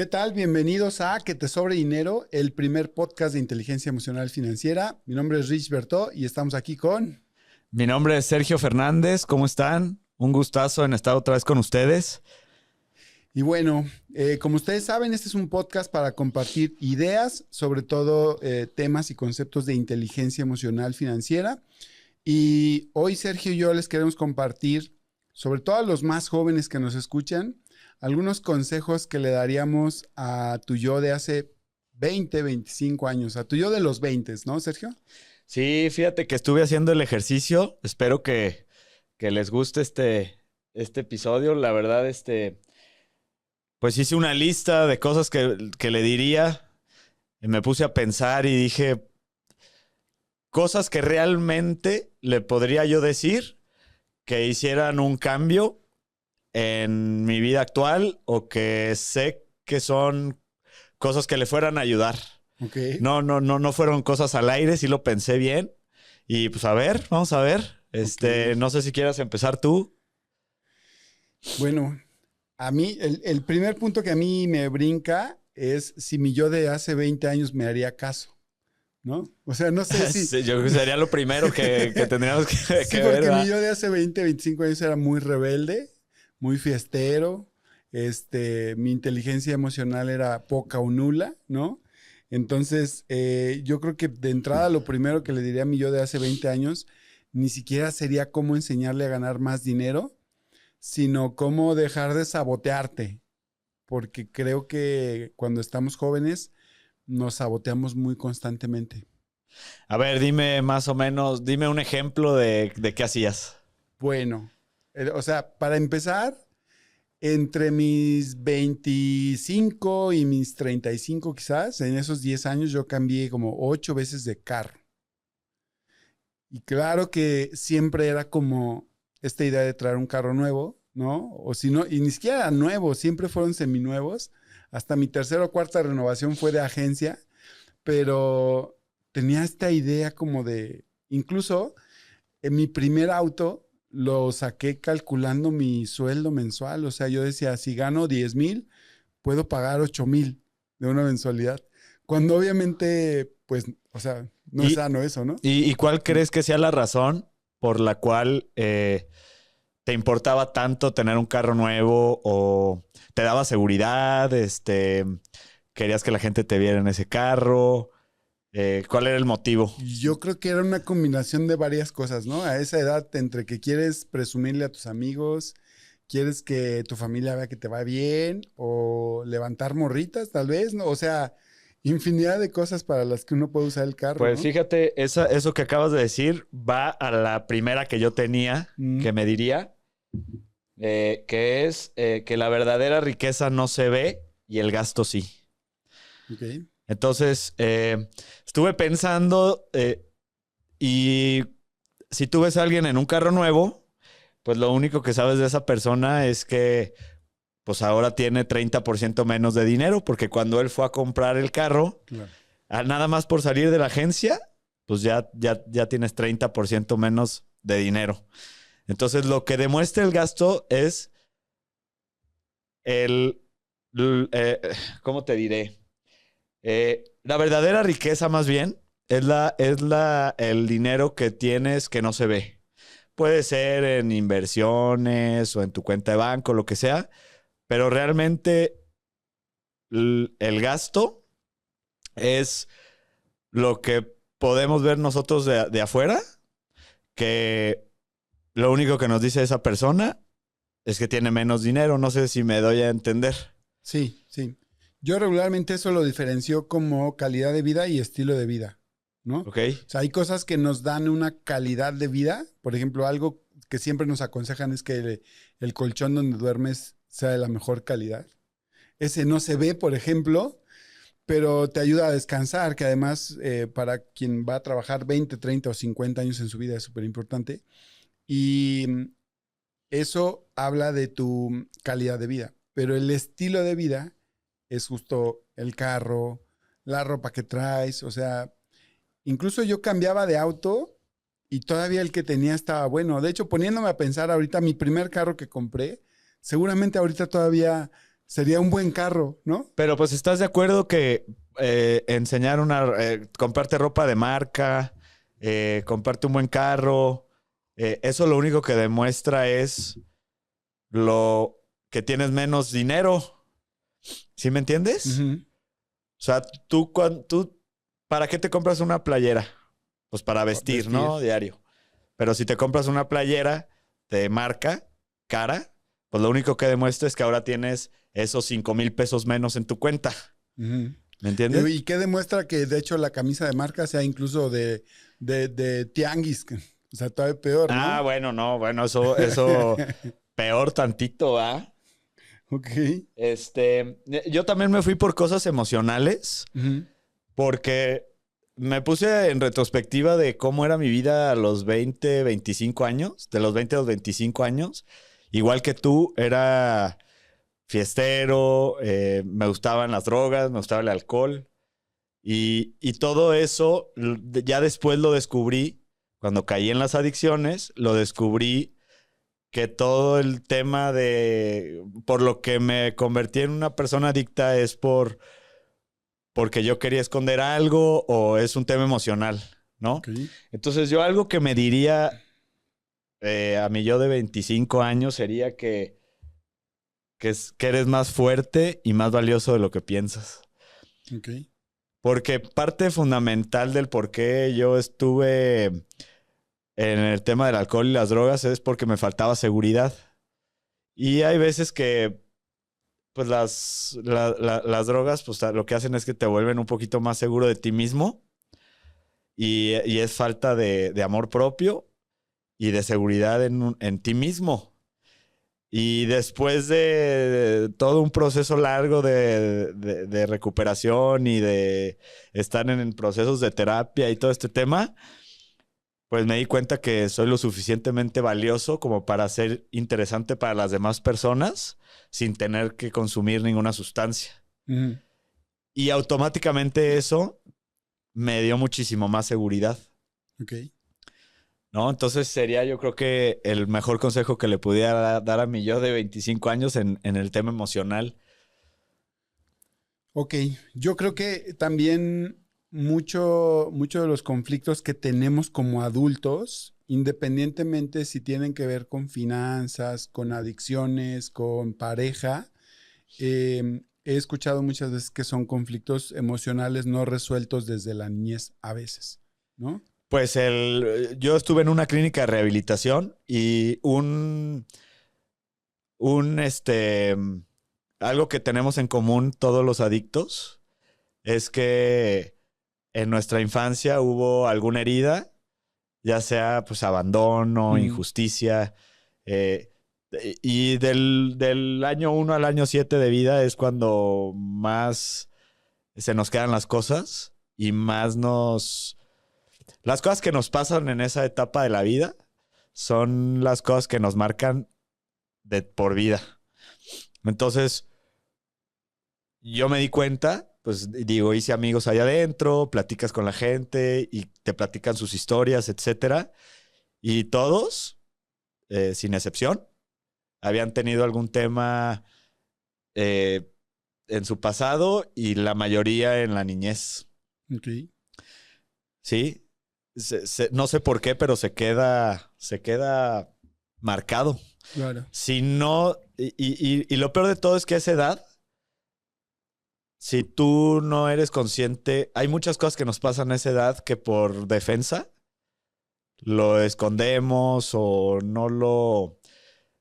¿Qué tal? Bienvenidos a Que te sobre dinero, el primer podcast de inteligencia emocional financiera. Mi nombre es Rich Bertó y estamos aquí con... Mi nombre es Sergio Fernández. ¿Cómo están? Un gustazo en estar otra vez con ustedes. Y bueno, como ustedes saben, este es un podcast para compartir ideas, sobre todo temas y conceptos de inteligencia emocional financiera. Y hoy Sergio y yo les queremos compartir, sobre todo a los más jóvenes que nos escuchan, algunos consejos que le daríamos a tu yo de hace 20, 25 años, a tu yo de los 20, ¿no, Sergio? Sí, fíjate que estuve haciendo el ejercicio. Espero que les guste este episodio. La verdad, pues hice una lista de cosas que le diría. Y me puse a pensar y dije cosas que realmente le podría yo decir que hicieran un cambio en mi vida actual o que sé que son cosas que le fueran a ayudar. Ok. No fueron cosas al aire, sí lo pensé bien. Y pues a ver, vamos a ver. Ok. No sé si quieras empezar tú. Bueno, a mí, el primer punto que a mí me brinca es si mi yo de hace 20 años me haría caso, ¿no? O sea, no sé si... Sí, yo creo que sería lo primero que tendríamos Sí, que ver, porque mi ¿verdad? yo de hace 20, 25 años era muy rebelde, muy fiestero, mi inteligencia emocional era poca o nula, ¿no? Entonces, yo creo que de entrada lo primero que le diría a mi yo de hace 20 años ni siquiera sería cómo enseñarle a ganar más dinero, sino cómo dejar de sabotearte, porque creo que cuando estamos jóvenes nos saboteamos muy constantemente. A ver, dime más o menos, dime un ejemplo de qué hacías. Bueno, o sea, para empezar, entre mis 25 y mis 35 quizás, en esos 10 años yo cambié como 8 veces de carro. Y claro que siempre era como esta idea de traer un carro nuevo, ¿no? O si no, y ni siquiera eran nuevos, siempre fueron seminuevos. Hasta mi tercera o cuarta renovación fue de agencia, pero tenía esta idea como de, incluso en mi primer auto lo saqué calculando mi sueldo mensual. O sea, yo decía, si gano 10,000, puedo pagar 8,000 de una mensualidad. Cuando obviamente, pues, o sea, no es ¿Y, sano eso, ¿no? y cuál crees que sea la razón por la cual te importaba tanto tener un carro nuevo o te daba seguridad? ¿Querías que la gente te viera en ese carro? ¿Cuál era el motivo? Yo creo que era una combinación de varias cosas, ¿no? A esa edad, entre que quieres presumirle a tus amigos, quieres que tu familia vea que te va bien, o levantar morritas, tal vez, ¿no? O sea, infinidad de cosas para las que uno puede usar el carro, Pues ¿no? fíjate, eso que acabas de decir va a la primera que yo tenía, Mm, que me diría, que es que la verdadera riqueza no se ve y el gasto sí. ok. Entonces, estuve pensando y si tú ves a alguien en un carro nuevo, pues lo único que sabes de esa persona es que pues ahora tiene 30% menos de dinero, porque cuando él fue a comprar el carro, Claro. nada más por salir de la agencia, pues ya tienes 30% menos de dinero. Entonces, lo que demuestra el gasto es el, l- eh, ¿cómo te diré? La verdadera riqueza más bien el dinero que tienes que no se ve. Puede ser en inversiones o en tu cuenta de banco, lo que sea, pero realmente el gasto es lo que podemos ver nosotros de afuera, que lo único que nos dice esa persona es que tiene menos dinero. No sé si me doy a entender. Sí, sí. Yo regularmente eso lo diferencio como calidad de vida y estilo de vida, ¿no? O ¿Ok? sea, hay cosas que nos dan una calidad de vida. Por ejemplo, algo que siempre nos aconsejan es que el colchón donde duermes sea de la mejor calidad. Ese no se ve, por ejemplo, pero te ayuda a descansar, que además para quien va a trabajar 20, 30 o 50 años en su vida es súper importante. Y eso habla de tu calidad de vida, pero el estilo de vida es justo el carro, la ropa que traes, o sea, incluso yo cambiaba de auto y todavía el que tenía estaba bueno. De hecho, poniéndome a pensar ahorita, mi primer carro que compré, seguramente ahorita todavía Sería un buen carro, ¿no? Pero pues estás de acuerdo que comprarte ropa de marca, comprarte un buen carro, eso lo único que demuestra es lo que tienes menos dinero. ¿Sí me entiendes? Ujú. O sea, tú, ¿para qué te compras una playera? Pues para vestir, ¿no? Vestir. Diario. Pero si te compras una playera de marca, cara, pues lo único que demuestra es que ahora tienes esos 5,000 pesos menos en tu cuenta. Ujú. ¿Me entiendes? ¿Y qué demuestra que de hecho la camisa de marca sea incluso de tianguis? O sea, todavía peor, Ah, ¿no? bueno, no, bueno, eso peor tantito, ¿ah? Ok. Yo también me fui por cosas emocionales, Ujú. porque me puse en retrospectiva de cómo era mi vida a los 20, 25 años, de los 20 a los 25 años. Igual que tú, era fiestero, me gustaban las drogas, me gustaba el alcohol. Y todo eso, ya después lo descubrí, cuando caí en las adicciones, lo descubrí que todo el tema por lo que me convertí en una persona adicta es porque yo quería esconder algo o es un tema emocional, ¿no? Ok. Entonces yo algo que me diría a mi yo de 25 años sería que eres más fuerte y más valioso de lo que piensas. Ok. Porque parte fundamental del por qué yo estuve en el tema del alcohol y las drogas es porque me faltaba seguridad. Y hay veces que, pues, las drogas, pues, lo que hacen es que te vuelven un poquito más seguro de ti mismo y es falta de amor propio y de seguridad en ti mismo. Y después de todo un proceso largo de recuperación y de estar en procesos de terapia y todo este tema, pues me di cuenta que soy lo suficientemente valioso como para ser interesante para las demás personas sin tener que consumir ninguna sustancia. Ujú. Y automáticamente eso me dio muchísimo más seguridad, Ok. ¿no? Entonces sería yo creo que el mejor consejo que le pudiera dar a mi yo de 25 años en el tema emocional. Ok, yo creo que también mucho de los conflictos que tenemos como adultos, independientemente si tienen que ver con finanzas, con adicciones, con pareja, he escuchado muchas veces que son conflictos emocionales no resueltos desde la niñez a veces, ¿no? Pues yo estuve en una clínica de rehabilitación y un, este, algo que tenemos en común todos los adictos es que en nuestra infancia hubo alguna herida, ya sea pues abandono, Mm, injusticia, eh, y del año 1 al año 7 de vida es cuando más se nos quedan las cosas y más las cosas que nos pasan en esa etapa de la vida son las cosas que nos marcan de por vida. Entonces, yo me di cuenta, pues digo, hice amigos allá adentro, platicas con la gente y te platican sus historias, etcétera. Y todos, sin excepción, habían tenido algún tema eh, en su pasado y la mayoría en la niñez. ok, ¿Sí? No sé por qué, pero se queda marcado. claro. Si no, y lo peor de todo es que a esa edad, si tú no eres consciente, hay muchas cosas que nos pasan a esa edad que por defensa lo escondemos o no lo...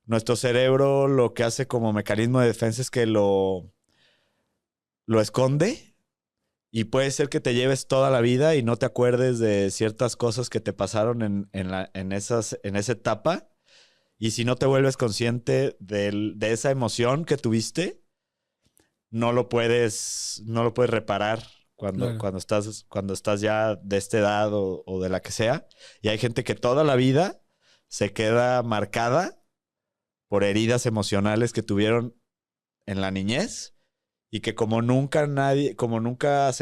Nuestro cerebro lo que hace como mecanismo de defensa es que lo esconde y puede ser que te lleves toda la vida y no te acuerdes de ciertas cosas que te pasaron en esa etapa. Y si no te vuelves consciente de esa emoción que tuviste, no lo puedes reparar cuando, Claro. cuando estás ya de esta edad o de la que sea. Y hay gente que toda la vida se queda marcada por heridas emocionales que tuvieron en la niñez y que como nunca nunca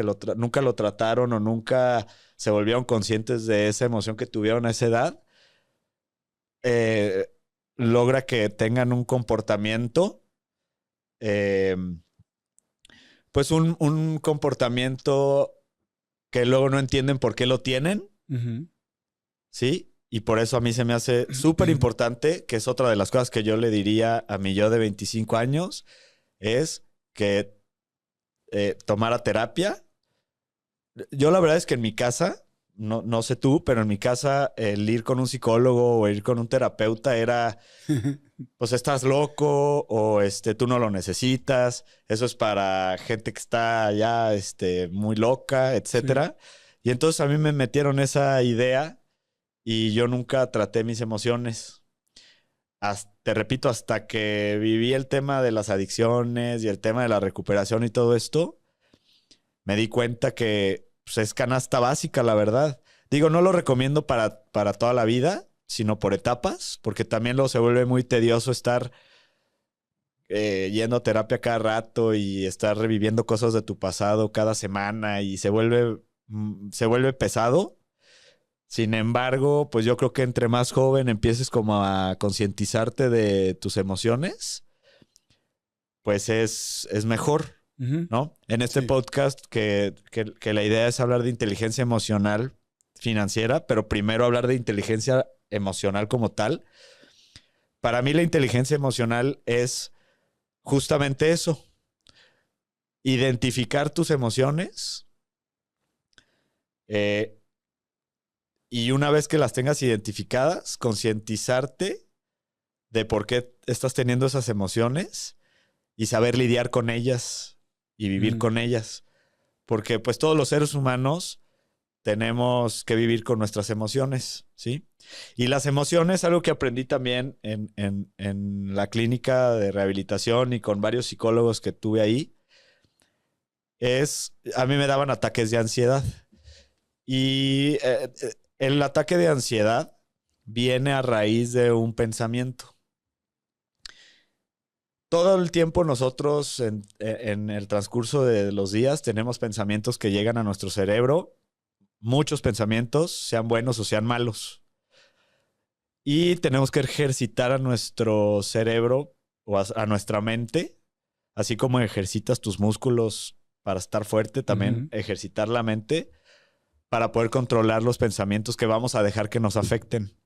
lo trataron o nunca se volvieron conscientes de esa emoción que tuvieron a esa edad, eh, logra que tengan un comportamiento pues un comportamiento que luego no entienden por qué lo tienen, ¿sí? Y por eso a mí se me hace súper importante, que es otra de las cosas que yo le diría a mi yo de 25 años, es que tomara terapia. Yo la verdad es que en mi casa, no sé tú, pero en mi casa el ir con un psicólogo o ir con un terapeuta era, pues estás loco o tú no lo necesitas, eso es para gente que está ya muy loca, etcétera. Sí. Y entonces a mí me metieron esa idea y yo nunca traté mis emociones. Te repito, hasta que viví el tema de las adicciones y el tema de la recuperación y todo esto, me di cuenta que pues, es canasta básica, la verdad. Digo, no lo recomiendo para toda la vida, sino por etapas, porque también luego se vuelve muy tedioso estar yendo a terapia cada rato y estar reviviendo cosas de tu pasado cada semana y se vuelve pesado. Sin embargo, pues yo creo que entre más joven empieces como a concientizarte de tus emociones, pues es mejor, ¿no? En este podcast que la idea es hablar de inteligencia emocional financiera, pero primero hablar de inteligencia emocional como tal. Para mí la inteligencia emocional es justamente eso. Identificar tus emociones y una vez que las tengas identificadas, concientizarte de por qué estás teniendo esas emociones y saber lidiar con ellas y vivir con ellas. Porque pues todos los seres humanos tenemos que vivir con nuestras emociones, ¿sí? Y las emociones, algo que aprendí también en la clínica de rehabilitación y con varios psicólogos que tuve ahí, a mí me daban ataques de ansiedad. Y el ataque de ansiedad viene a raíz de un pensamiento. Todo el tiempo nosotros en el transcurso de los días tenemos pensamientos que llegan a nuestro cerebro, muchos pensamientos, sean buenos o sean malos. Y tenemos que ejercitar a nuestro cerebro o a nuestra mente, así como ejercitas tus músculos para estar fuerte, también ejercitar la mente para poder controlar los pensamientos que vamos a dejar que nos afecten.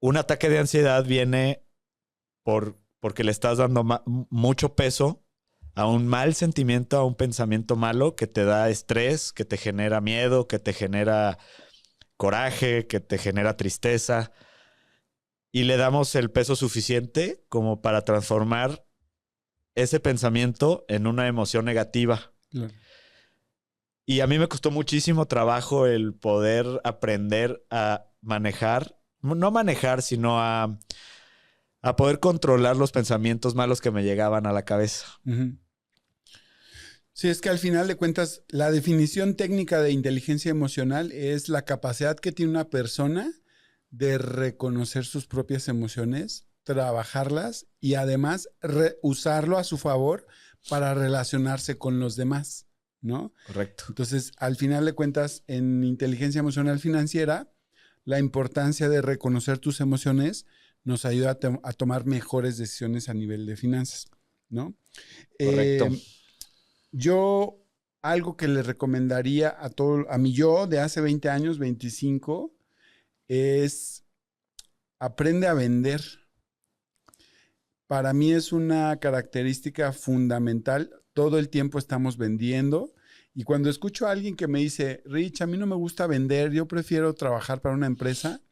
Un ataque de ansiedad viene porque le estás dando mucho peso a un mal sentimiento, a un pensamiento malo que te da estrés, que te genera miedo, que te genera coraje, que te genera tristeza. Y le damos el peso suficiente como para transformar ese pensamiento en una emoción negativa. Claro. Y a mí me costó muchísimo trabajo el poder aprender a manejar, no manejar, sino a poder controlar los pensamientos malos que me llegaban a la cabeza. Sí, es que al final de cuentas, la definición técnica de inteligencia emocional es la capacidad que tiene una persona de reconocer sus propias emociones, trabajarlas y además usarlo a su favor para relacionarse con los demás, ¿no? Correcto. Entonces, al final de cuentas, en inteligencia emocional financiera, la importancia de reconocer tus emociones nos ayuda a tomar mejores decisiones a nivel de finanzas, ¿no? Correcto. Yo, algo que le recomendaría a mi yo de hace 20 años, 25, es aprende a vender. Para mí es una característica fundamental. Todo el tiempo estamos vendiendo. Y cuando escucho a alguien que me dice, Rich, a mí no me gusta vender, yo prefiero trabajar para una empresa,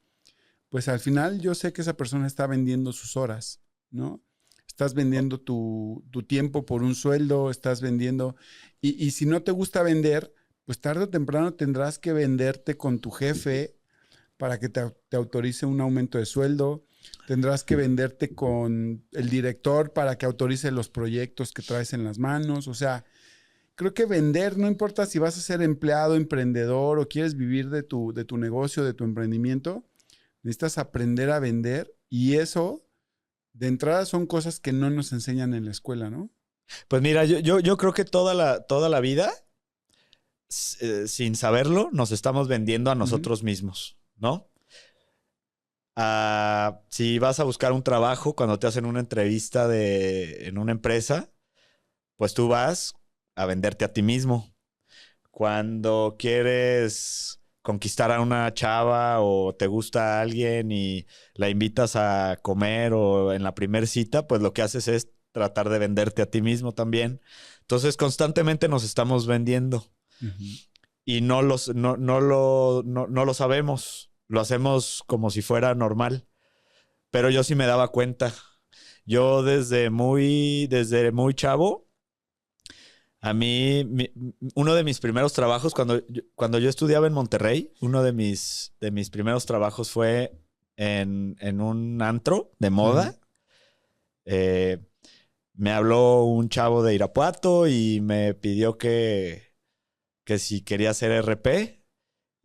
pues al final yo sé que esa persona está vendiendo sus horas, ¿no? Estás vendiendo tu tiempo por un sueldo, estás vendiendo... Y si no te gusta vender, pues tarde o temprano tendrás que venderte con tu jefe para que te autorice un aumento de sueldo. Tendrás que venderte con el director para que autorice los proyectos que traes en las manos. O sea, creo que vender, no importa si vas a ser empleado, emprendedor o quieres vivir de tu negocio, de tu emprendimiento, necesitas aprender a vender y eso... De entrada son cosas que no nos enseñan en la escuela, ¿no? Pues mira, yo creo que toda la vida, sin saberlo, nos estamos vendiendo a nosotros mismos, ¿no? si vas a buscar un trabajo, cuando te hacen una entrevista en una empresa, pues tú vas a venderte a ti mismo. Cuando quieres conquistar a una chava o te gusta alguien y la invitas a comer o en la primer cita, pues lo que haces es tratar de venderte a ti mismo también. Entonces, constantemente nos estamos vendiendo Ujú. y no lo sabemos. Lo hacemos como si fuera normal. Pero yo sí me daba cuenta. Yo desde muy chavo, a mí, uno de mis primeros trabajos, cuando yo estudiaba en Monterrey, uno de mis primeros trabajos fue en un antro de Ujú. moda. Eh, Me habló un chavo de Irapuato y me pidió que si quería hacer RP.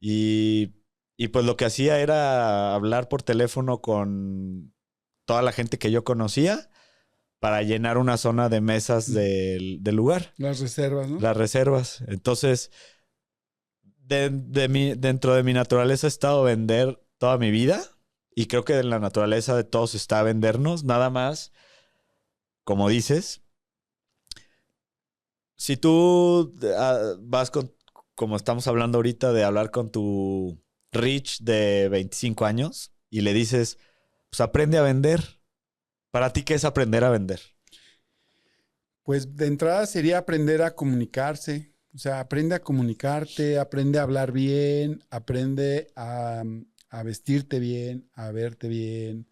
Y, y pues lo que hacía era hablar por teléfono con toda la gente que yo conocía para llenar una zona de mesas del lugar, Las reservas, ¿no? las reservas. Entonces, dentro de mi naturaleza ha estado vender toda mi vida y creo que en la naturaleza de todos está vendernos, nada más, como dices, si tú vas como estamos hablando ahorita, de hablar con tu Rich de 25 años y le dices, pues aprende a vender. ¿Para ti qué es aprender a vender? Pues de entrada sería aprender a comunicarse. O sea, aprende a comunicarte, aprende a hablar bien, aprende a vestirte bien, a verte bien,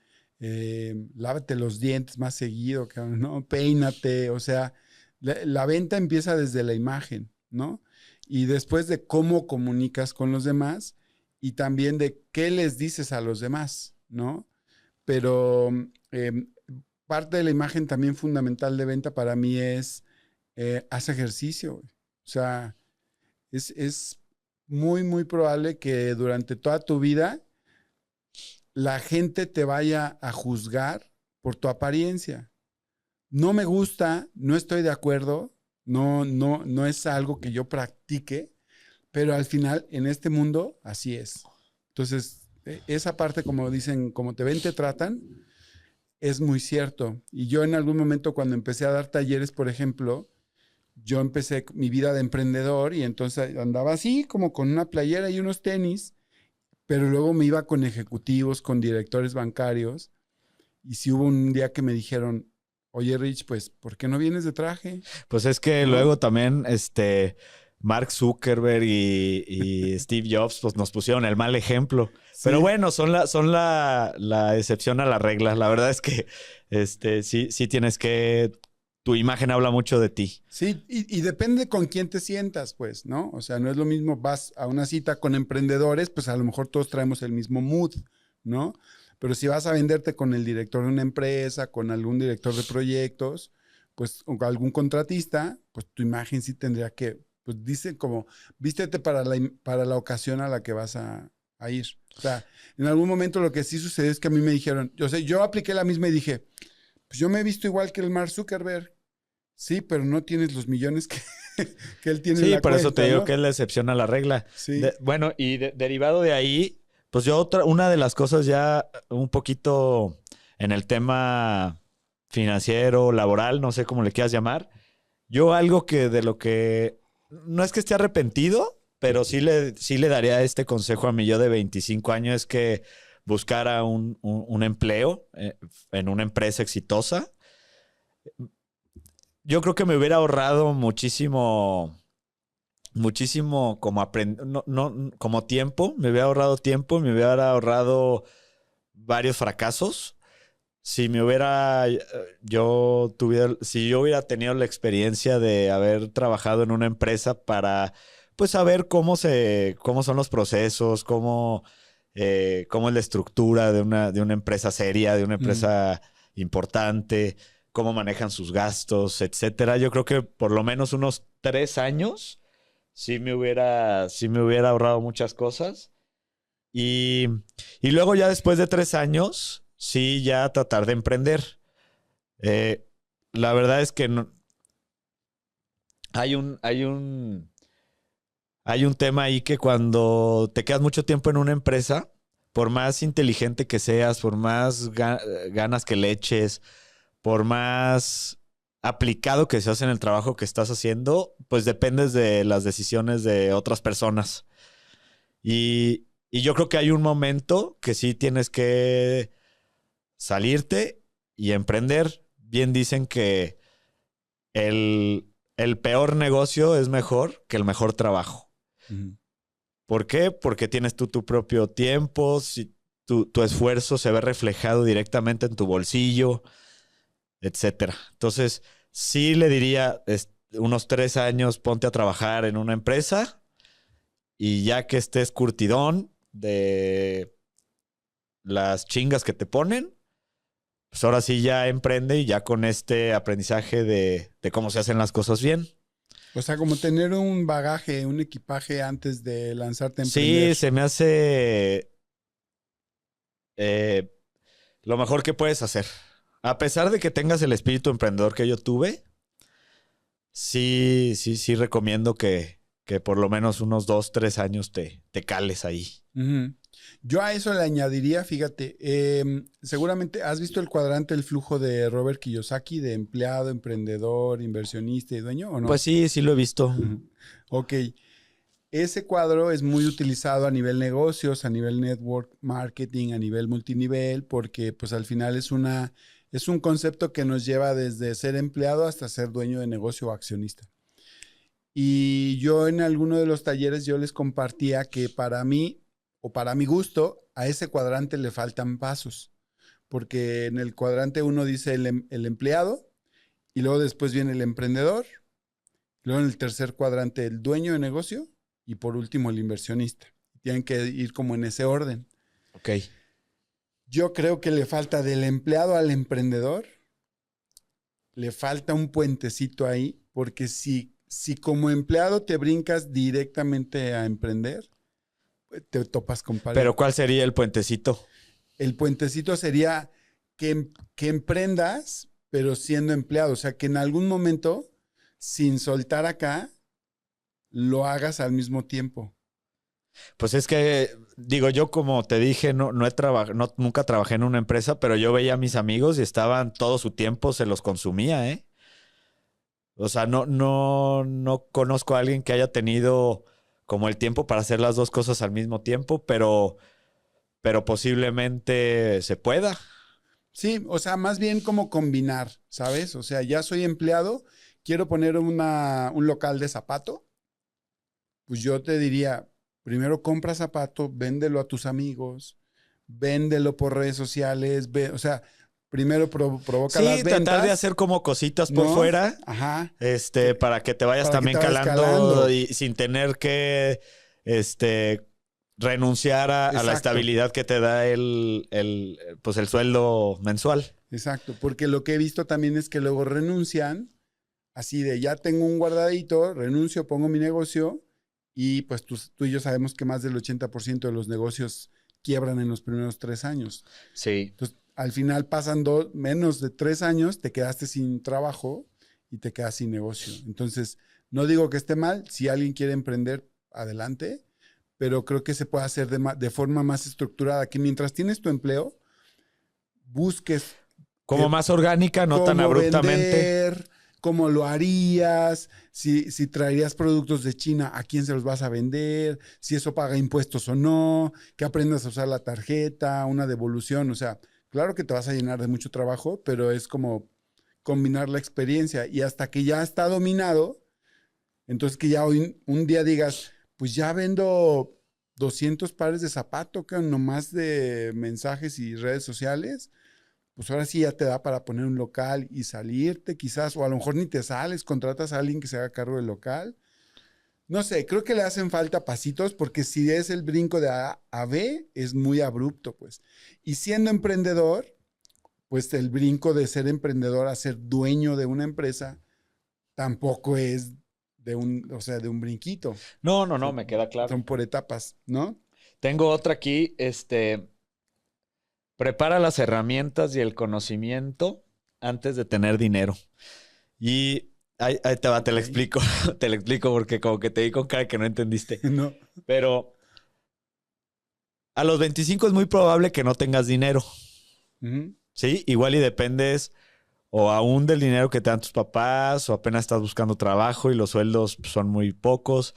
lávate los dientes más seguido, cabrón, ¿no? Peínate. O sea, la venta empieza desde la imagen, ¿no? Y después de cómo comunicas con los demás y también de qué les dices a los demás, ¿no? Pero parte de la imagen también fundamental de venta para mí es haz ejercicio. Güey. O sea, es muy, muy probable que durante toda tu vida la gente te vaya a juzgar por tu apariencia. No me gusta, no estoy de acuerdo, no es algo que yo practique, pero al final en este mundo así es. Entonces, esa parte, como dicen, como te ven, te tratan, es muy cierto. Y yo en algún momento cuando empecé a dar talleres, por ejemplo, yo empecé mi vida de emprendedor y entonces andaba así como con una playera y unos tenis, pero luego me iba con ejecutivos, con directores bancarios. Y si hubo un día que me dijeron, oye Rich, pues, ¿por qué no vienes de traje? Pues es que ¿No? luego también Mark Zuckerberg y Steve Jobs pues nos pusieron el mal ejemplo. Pero Sí, bueno, son la excepción a la regla. La verdad es que sí tienes que. Tu imagen habla mucho de ti. sí, y depende con quién te sientas, pues, ¿no? O sea, no es lo mismo, vas a una cita con emprendedores, pues a lo mejor todos traemos el mismo mood, ¿no? Pero si vas a venderte con el director de una empresa, con algún director de proyectos, pues, o con algún contratista, pues tu imagen sí tendría que, pues dice como, vístete para la ocasión a la que vas a ir. O sea, en algún momento lo que sí sucedió es que a mí me dijeron, yo sé, yo apliqué la misma y dije, pues yo me he visto igual que el Mark Zuckerberg. Sí, pero no tienes los millones que, que él tiene en Sí, la por eso te cuenta, digo ¿no? que es la excepción a la regla. Sí. Bueno, y derivado de ahí, pues una de las cosas ya un poquito en el tema financiero, laboral, no sé cómo le quieras llamar. Yo algo que de lo que no es que esté arrepentido, pero sí le daría este consejo a mi yo de 25 años, es que buscara un empleo en una empresa exitosa. Yo creo que me hubiera ahorrado muchísimo como como tiempo, me hubiera ahorrado tiempo, me hubiera ahorrado varios fracasos. Si me hubiera, si yo hubiera tenido la experiencia de haber trabajado en una empresa para, pues, saber cómo son los procesos, cómo es la estructura de una empresa seria, de una Mm. empresa importante, cómo manejan sus gastos, etcétera. Yo creo que por lo menos unos 3 años sí me hubiera ahorrado muchas cosas. Y, y luego ya después de 3 años, sí, ya tratar de emprender. Eh, la verdad es que hay un tema ahí que cuando te quedas mucho tiempo en una empresa, por más inteligente que seas, por más ganas que le eches, por más aplicado que seas en el trabajo que estás haciendo, pues dependes de las decisiones de otras personas. Y yo creo que hay un momento que sí tienes que salirte y emprender. Bien dicen que el peor negocio es mejor que el mejor trabajo. Ujú. ¿Por qué? Porque tienes tú tu propio tiempo, si tu esfuerzo se ve reflejado directamente en tu bolsillo, etcétera. Entonces, sí le diría unos 3 años, ponte a trabajar en una empresa y ya que estés curtidón de las chingas que te ponen, pues ahora sí ya emprende y ya con este aprendizaje de cómo se hacen las cosas bien. O sea, como tener un bagaje, un equipaje antes de lanzarte a emprender. Sí, se me hace eh, lo mejor que puedes hacer. A pesar de que tengas el espíritu emprendedor que yo tuve, sí recomiendo que por lo menos unos 2, 3 años te cales ahí. Ujú. Yo a eso le añadiría, fíjate, seguramente has visto el cuadrante del flujo de Robert Kiyosaki de empleado, emprendedor, inversionista y dueño, ¿o no? Pues sí lo he visto. Ujú. Ok, ese cuadro es muy utilizado a nivel negocios, a nivel network marketing, a nivel multinivel, porque pues al final es un concepto que nos lleva desde ser empleado hasta ser dueño de negocio o accionista. Y yo en alguno de los talleres yo les compartía que para mí, o para mi gusto, a ese cuadrante le faltan pasos. Porque en el cuadrante uno dice el empleado, y luego después viene el emprendedor, luego en el tercer cuadrante el dueño de negocio, y por último el inversionista. Tienen que ir como en ese orden. Ok. Yo creo que le falta del empleado al emprendedor, le falta un puentecito ahí, porque si como empleado te brincas directamente a emprender, te topas con pared. Pero ¿cuál sería el puentecito? El puentecito sería que emprendas, pero siendo empleado. O sea, que en algún momento, sin soltar acá, lo hagas al mismo tiempo. Pues es que, digo, yo como te dije, nunca trabajé en una empresa, pero yo veía a mis amigos y estaban todo su tiempo, se los consumía, ¿eh? O sea, no conozco a alguien que haya tenido como el tiempo para hacer las dos cosas al mismo tiempo, pero posiblemente se pueda. Sí, o sea, más bien como combinar, ¿sabes? O sea, ya soy empleado, quiero poner un local de zapato, pues yo te diría, primero compra zapato, véndelo a tus amigos, véndelo por redes sociales, o sea, primero provoca las Sí, tratar de ventas, hacer como cositas por ¿no? fuera, Ajá, para que te vayas para que también te vayas calando calando. y sin tener que, renunciar a la Exacto, estabilidad que te da pues el sueldo mensual. exacto, porque lo que he visto también es que luego renuncian, así de ya tengo un guardadito, renuncio, pongo mi negocio y pues tú y yo sabemos que más del 80% de los negocios quiebran en los primeros 3 años. Sí. Entonces, al final pasan menos de 3 años, te quedaste sin trabajo y te quedas sin negocio. Entonces, no digo que esté mal, si alguien quiere emprender, adelante, pero creo que se puede hacer de forma más estructurada, que mientras tienes tu empleo, busques Como más orgánica, no tan cómo abruptamente. vender, cómo lo harías, si traerías productos de China, a quién se los vas a vender, si eso paga impuestos o no, que aprendas a usar la tarjeta, una devolución, o sea, claro que te vas a llenar de mucho trabajo, pero es como combinar la experiencia y hasta que ya está dominado, entonces que ya hoy un día digas, pues ya vendo 200 pares de zapato, que nomás de mensajes y redes sociales, pues ahora sí ya te da para poner un local y salirte quizás, o a lo mejor ni te sales, contratas a alguien que se haga cargo del local. No sé, creo que le hacen falta pasitos porque si es el brinco de A B, es muy abrupto, pues. Y siendo emprendedor, pues el brinco de ser emprendedor a ser dueño de una empresa tampoco es o sea, de un brinquito. No, me queda claro. Son por etapas, ¿no? Tengo otra aquí, prepara las herramientas y el conocimiento antes de tener dinero. Y ahí te va, te lo Ok. explico. Te lo explico porque como que te di con cara que no entendiste. No. Pero A los 25 es muy probable que no tengas dinero, Ujú. ¿sí? Igual y dependes o aún del dinero que te dan tus papás o apenas estás buscando trabajo y los sueldos son muy pocos.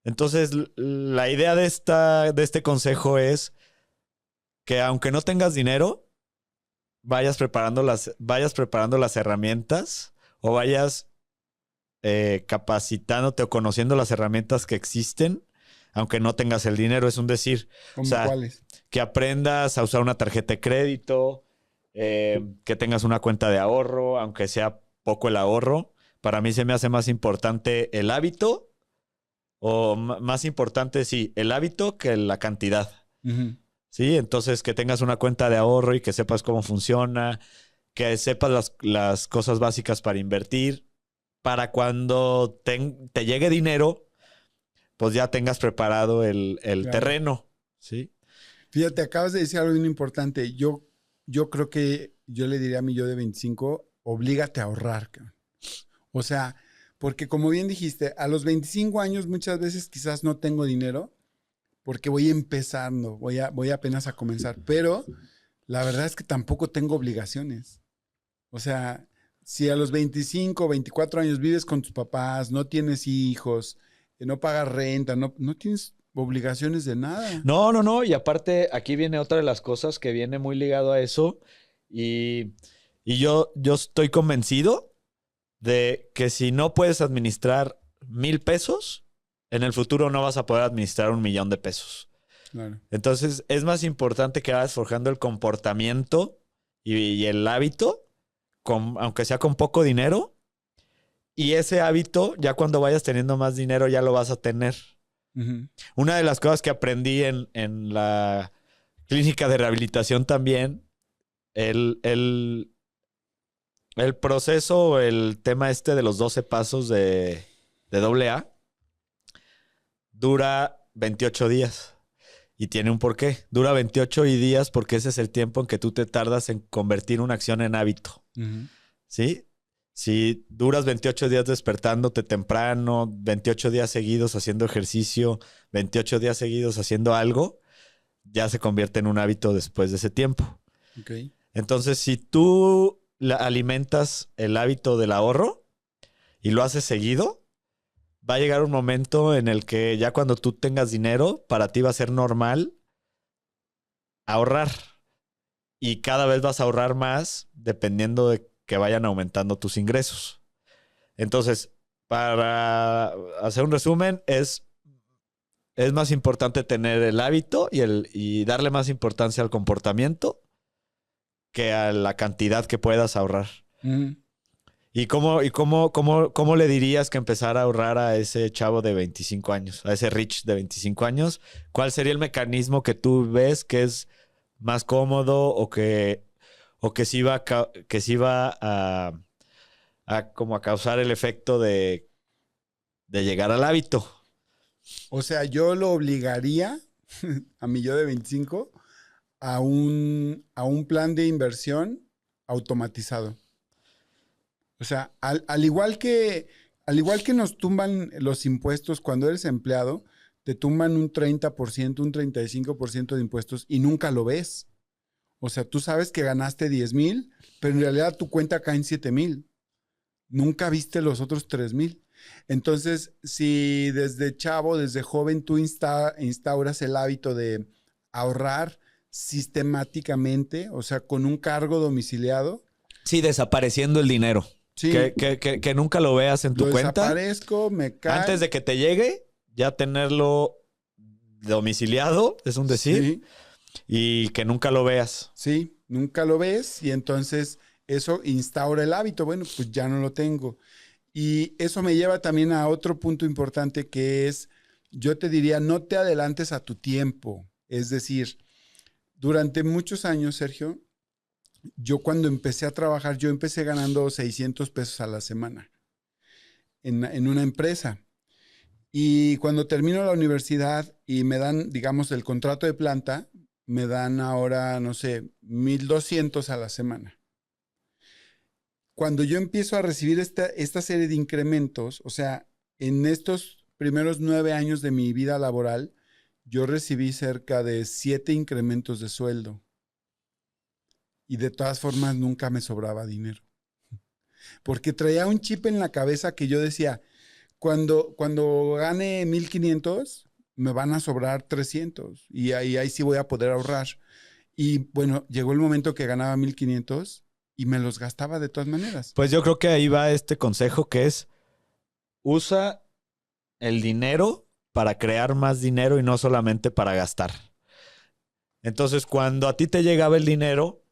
Entonces, la idea de este consejo es que aunque no tengas dinero, vayas preparando las herramientas o vayas capacitándote o conociendo las herramientas que existen, aunque no tengas el dinero, es un decir. O ¿Cómo sea, cuáles? que aprendas a usar una tarjeta de crédito, que tengas una cuenta de ahorro, aunque sea poco el ahorro. Para mí se me hace más importante el hábito, o más importante, sí, el hábito que la cantidad. Ujú. Sí, entonces que tengas una cuenta de ahorro y que sepas cómo funciona, que sepas las cosas básicas para invertir, para cuando te llegue dinero, pues ya tengas preparado el Claro. terreno, ¿sí? Fíjate, acabas de decir algo bien importante. Yo creo que yo le diría a mi yo de 25, oblígate a ahorrar, cabrón. O sea, porque como bien dijiste, a los 25 años muchas veces quizás no tengo dinero porque voy empezando, voy apenas a comenzar, pero la verdad es que tampoco tengo obligaciones. O sea, si a los 25 o 24 años vives con tus papás, no tienes hijos, no pagas renta, no tienes obligaciones de nada. No, no, no. Y aparte, aquí viene otra de las cosas que viene muy ligado a eso. Y, y yo estoy convencido de que si no puedes administrar 1,000 pesos, en el futuro no vas a poder administrar 1,000,000 de pesos. Claro. Entonces, es más importante que vayas forjando el comportamiento y el hábito, aunque sea con poco dinero. Y ese hábito, ya cuando vayas teniendo más dinero, ya lo vas a tener. Ujú. Una de las cosas que aprendí en la clínica de rehabilitación también, el, el, el proceso, el tema este de los 12 pasos de AA dura 28 días y tiene un porqué. Dura 28 días porque ese es el tiempo en que tú te tardas en convertir una acción en hábito, Ujú. ¿sí? Si duras 28 días despertándote temprano, 28 días seguidos haciendo ejercicio, 28 días seguidos haciendo algo, ya se convierte en un hábito después de ese tiempo. Ok. Entonces, si tú alimentas el hábito del ahorro y lo haces seguido, va a llegar un momento en el que ya cuando tú tengas dinero, para ti va a ser normal ahorrar. Y cada vez vas a ahorrar más dependiendo de que vayan aumentando tus ingresos. Entonces, para hacer un resumen, es más importante tener el hábito y darle más importancia al comportamiento que a la cantidad que puedas ahorrar. Ujú. ¿Cómo le dirías que empezara a ahorrar a ese chavo de 25 años, a ese Rich de 25 años? ¿Cuál sería el mecanismo que tú ves que es más cómodo o que sí va a como a causar el efecto de llegar al hábito? O sea, yo lo obligaría a mi yo de 25 a un plan de inversión automatizado. O sea, al igual que nos tumban los impuestos cuando eres empleado, te tumban un 30%, un 35% de impuestos y nunca lo ves. O sea, tú sabes que ganaste 10,000, pero en realidad tu cuenta cae en 7,000. Nunca viste los otros 3,000. Entonces, si desde chavo, desde joven, tú instauras el hábito de ahorrar sistemáticamente, o sea, con un cargo domiciliado, Sí, desapareciendo el dinero. sí, Que nunca lo veas en tu lo cuenta. desaparezco, me Antes cae, de que te llegue, ya tenerlo domiciliado, es un decir, sí, y que nunca lo veas. sí, nunca lo ves y entonces eso instaura el hábito. Bueno, pues ya no lo tengo. Y eso me lleva también a otro punto importante que es, yo te diría, no te adelantes a tu tiempo. Es decir, durante muchos años, Sergio, yo cuando empecé a trabajar, yo empecé ganando 600 pesos a la semana en una empresa. Y cuando termino la universidad y me dan, digamos, el contrato de planta, me dan ahora, no sé, 1,200 a la semana. Cuando yo empiezo a recibir esta serie de incrementos, o sea, en estos primeros 9 años de mi vida laboral, yo recibí cerca de 7 incrementos de sueldo y de todas formas nunca me sobraba dinero. Porque traía un chip en la cabeza que yo decía, cuando gane 1,500, me van a sobrar 300 y ahí sí voy a poder ahorrar. Y bueno, llegó el momento que ganaba 1,500 y me los gastaba de todas maneras. Pues yo creo que ahí va este consejo que es usa el dinero para crear más dinero y no solamente para gastar. Entonces, cuando a ti te llegaba el dinero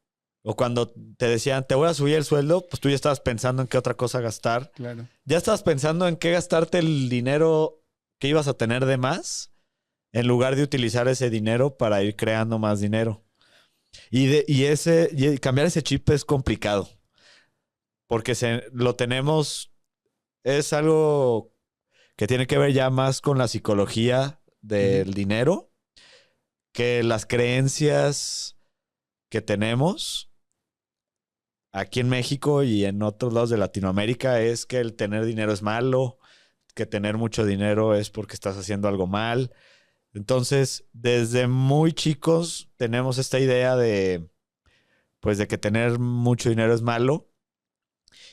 o cuando te decían, te voy a subir el sueldo, pues tú ya estabas pensando en qué otra cosa gastar. Claro. Ya estabas pensando en qué gastarte el dinero que ibas a tener de más en lugar de utilizar ese dinero para ir creando más dinero. Y cambiar ese chip es complicado porque lo tenemos, es algo que tiene que ver ya más con la psicología del dinero que las creencias que tenemos aquí en México y en otros lados de Latinoamérica es que el tener dinero es malo, que tener mucho dinero es porque estás haciendo algo mal. Entonces, desde muy chicos tenemos esta idea de, pues, de que tener mucho dinero es malo.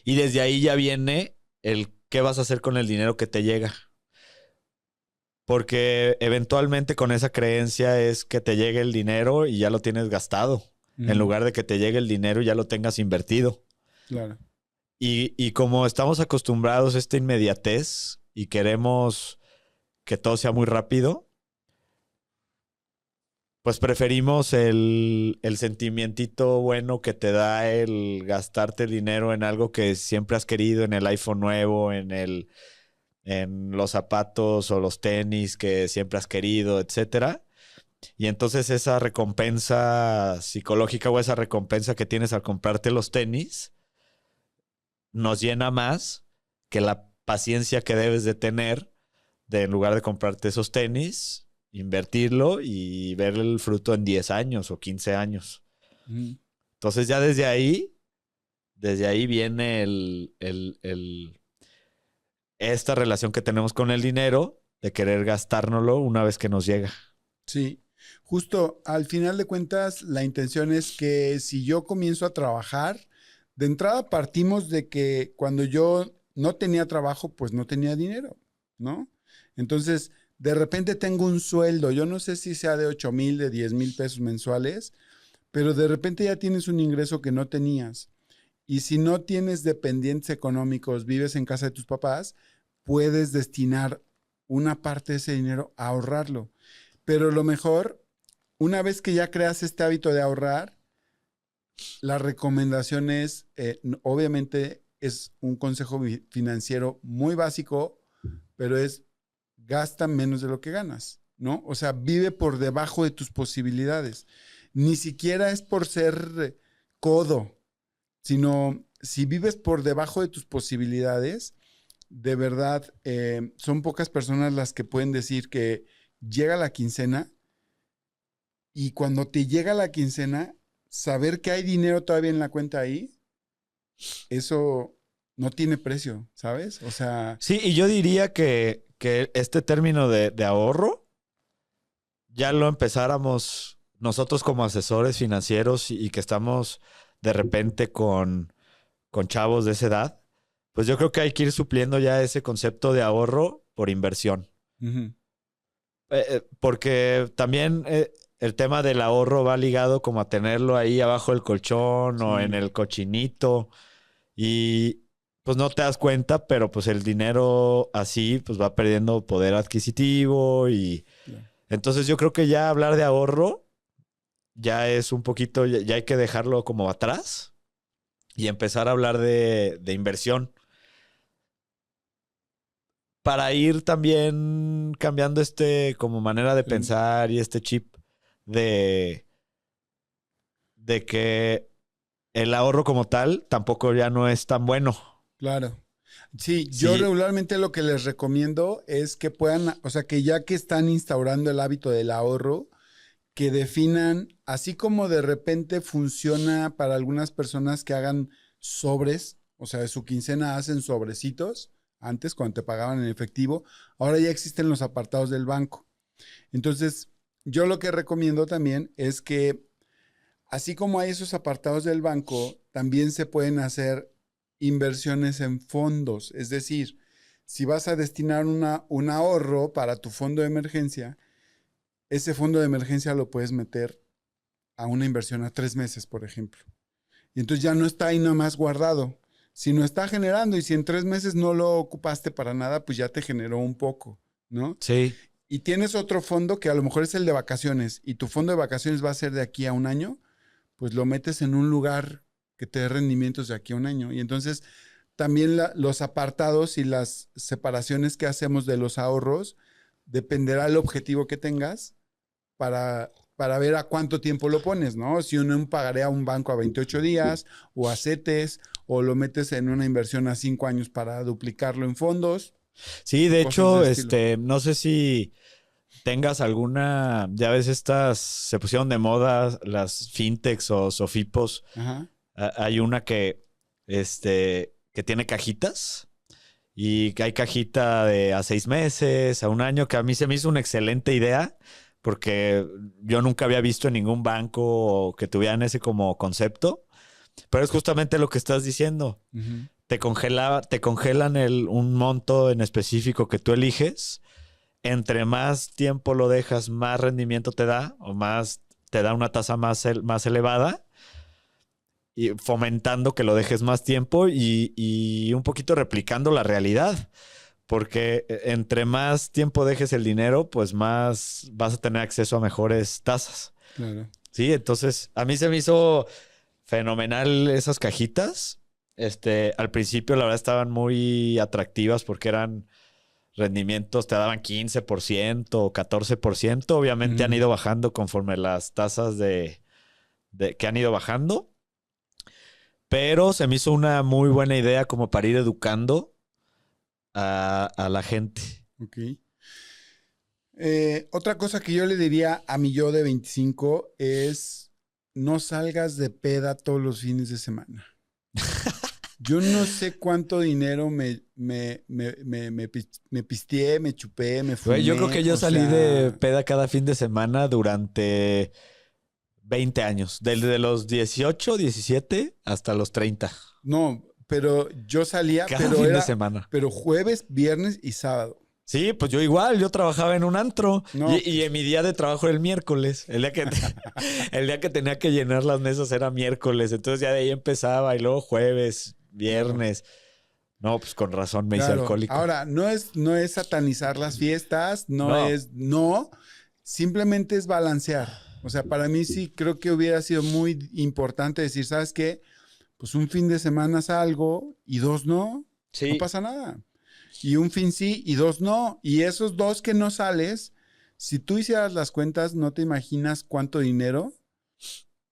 Y desde ahí ya viene el qué vas a hacer con el dinero que te llega. Porque eventualmente con esa creencia es que te llegue el dinero y ya lo tienes gastado. En lugar de que te llegue el dinero y ya lo tengas invertido. Claro. Y como estamos acostumbrados a esta inmediatez y queremos que todo sea muy rápido, pues preferimos el sentimientito bueno que te da el gastarte el dinero en algo que siempre has querido, en el iPhone nuevo, en los zapatos o los tenis que siempre has querido, etcétera. Y entonces esa recompensa psicológica o esa recompensa que tienes al comprarte los tenis nos llena más que la paciencia que debes de tener de en lugar de comprarte esos tenis, invertirlo y ver el fruto en 10 años o 15 años. Entonces ya desde ahí viene esta relación que tenemos con el dinero de querer gastárnoslo una vez que nos llega. Sí, justo al final de cuentas, la intención es que si yo comienzo a trabajar, de entrada partimos de que cuando yo no tenía trabajo, pues no tenía dinero, ¿no? Entonces, de repente tengo un sueldo, yo no sé si sea de 8,000, de 10,000 pesos mensuales, pero de repente ya tienes un ingreso que no tenías. Y si no tienes dependientes económicos, vives en casa de tus papás, puedes destinar una parte de ese dinero a ahorrarlo. Pero lo mejor, una vez que ya creas este hábito de ahorrar, la recomendación es, obviamente es un consejo financiero muy básico, pero es gasta menos de lo que ganas, ¿no? O sea, vive por debajo de tus posibilidades. Ni siquiera es por ser codo, sino si vives por debajo de tus posibilidades, de verdad, son pocas personas las que pueden decir que llega la quincena y cuando te llega la quincena, saber que hay dinero todavía en la cuenta ahí, eso no tiene precio, ¿sabes? O sea... Sí, y yo diría que este término de ahorro ya lo empezáramos nosotros como asesores financieros y que estamos de repente con chavos de esa edad, pues yo creo que hay que ir supliendo ya ese concepto de ahorro por inversión. Porque también el tema del ahorro va ligado como a tenerlo ahí abajo del colchón o en el cochinito y pues no te das cuenta, pero pues el dinero así pues va perdiendo poder adquisitivo y entonces yo creo que ya hablar de ahorro ya es un poquito, ya hay que dejarlo como atrás y empezar a hablar de inversión. Para ir también cambiando como manera de pensar y este chip de que el ahorro como tal tampoco ya no es tan bueno. Claro. Sí, yo regularmente lo que les recomiendo es que puedan, o sea, que ya que están instaurando el hábito del ahorro, que definan, así como de repente funciona para algunas personas que hagan sobres, o sea, de su quincena hacen sobrecitos, antes cuando te pagaban en efectivo, ahora ya existen los apartados del banco. Entonces, yo lo que recomiendo también es que, así como hay esos apartados del banco, también se pueden hacer inversiones en fondos. Es decir, si vas a destinar un ahorro para tu fondo de emergencia, ese fondo de emergencia lo puedes meter a una inversión a 3 meses, por ejemplo. Y entonces ya no está ahí nada más guardado, sino está generando. Y si en 3 meses no lo ocupaste para nada, pues ya te generó un poco, ¿no? Sí. Y tienes otro fondo que a lo mejor es el de vacaciones y tu fondo de vacaciones va a ser de aquí a un año, pues lo metes en un lugar que te dé rendimientos de aquí a un año. Y entonces también los apartados y las separaciones que hacemos de los ahorros dependerá del objetivo que tengas para ver a cuánto tiempo lo pones, ¿no? Si uno pagaré a un banco a 28 días o a CETES o lo metes en una inversión a 5 años para duplicarlo en fondos, Sí, de cosas hecho, de estilo. no sé si tengas alguna, ya ves, se pusieron de moda las fintechs o sofipos. Ajá. Hay una que tiene cajitas y que hay cajita de a 6 meses, a un año, que a mí se me hizo una excelente idea porque yo nunca había visto en ningún banco que tuvieran ese como concepto, pero es justamente lo que estás diciendo. Uh-huh. Te congelan un monto en específico que tú eliges. Entre más tiempo lo dejas, más rendimiento te da o más te da una tasa más elevada y fomentando que lo dejes más tiempo y un poquito replicando la realidad. Porque entre más tiempo dejes el dinero, pues más vas a tener acceso a mejores tasas. Claro. Sí, entonces a mí se me hizo fenomenal esas cajitas. Al principio, la verdad, estaban muy atractivas porque eran rendimientos, te daban 15% o 14%. Obviamente han Uh-huh. ido bajando conforme las tasas que han ido bajando. Pero se me hizo una muy buena idea como para ir educando a la gente. Ok. Otra cosa que yo le diría a mi yo de 25 es no salgas de peda todos los fines de semana. Yo no sé cuánto dinero me pisteé, me chupé, me Güey, yo creo fumé, que yo o salí de sea, peda cada fin de semana durante 20 años. Desde los 18, 17 hasta los 30. no, pero yo salía, Cada fin de era, semana. pero jueves, viernes y sábado. Sí, pues yo igual, yo trabajaba en un antro No, y en mi día de trabajo era el miércoles. El día que tenía que llenar las mesas era miércoles. Entonces ya de ahí empezaba y luego jueves, claro, viernes. No, pues con razón me hice claro. alcohólico. Ahora, no es satanizar las fiestas, No, simplemente es balancear. O sea, para mí sí creo que hubiera sido muy importante decir, ¿sabes qué? Pues un fin de semana salgo y 2 no sí, pasa nada. Y un fin sí y 2 no. Y esos 2 que no sales, si tú hicieras las cuentas, no te imaginas cuánto dinero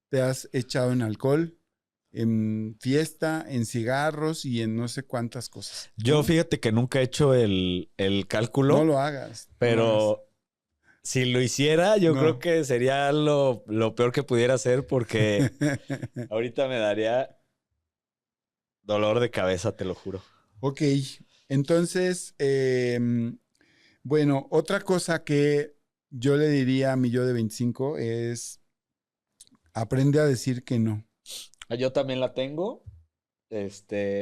te has echado en alcohol, en fiesta, en cigarros y en no sé cuántas cosas, yo ¿no? fíjate que nunca he hecho el No cálculo, lo hagas, no lo hagas. pero si lo hiciera, yo creo No. que sería lo peor que pudiera hacer porque ahorita me daría dolor de cabeza, te lo juro. Ok, entonces, bueno, otra cosa que yo le diría a mi yo de 25 es aprende a decir que no. Yo también la tengo.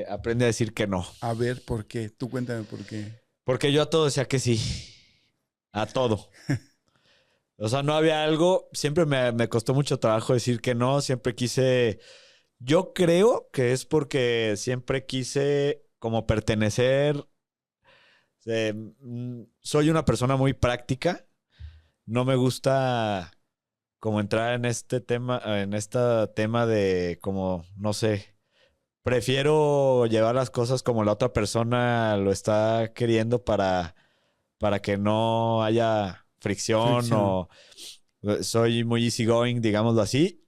Aprende a decir que no. A ver, ¿por qué? Tú cuéntame por qué. Porque yo a todo decía que sí. A todo. O sea, no había algo. Siempre me costó mucho trabajo decir que no. Siempre quise. Yo creo que es porque siempre quise como pertenecer. Soy una persona muy práctica. No me gusta como entrar en este tema de como, no sé. Prefiero llevar las cosas como la otra persona lo está queriendo para que no haya fricción Fricción. o soy muy easygoing, digámoslo así.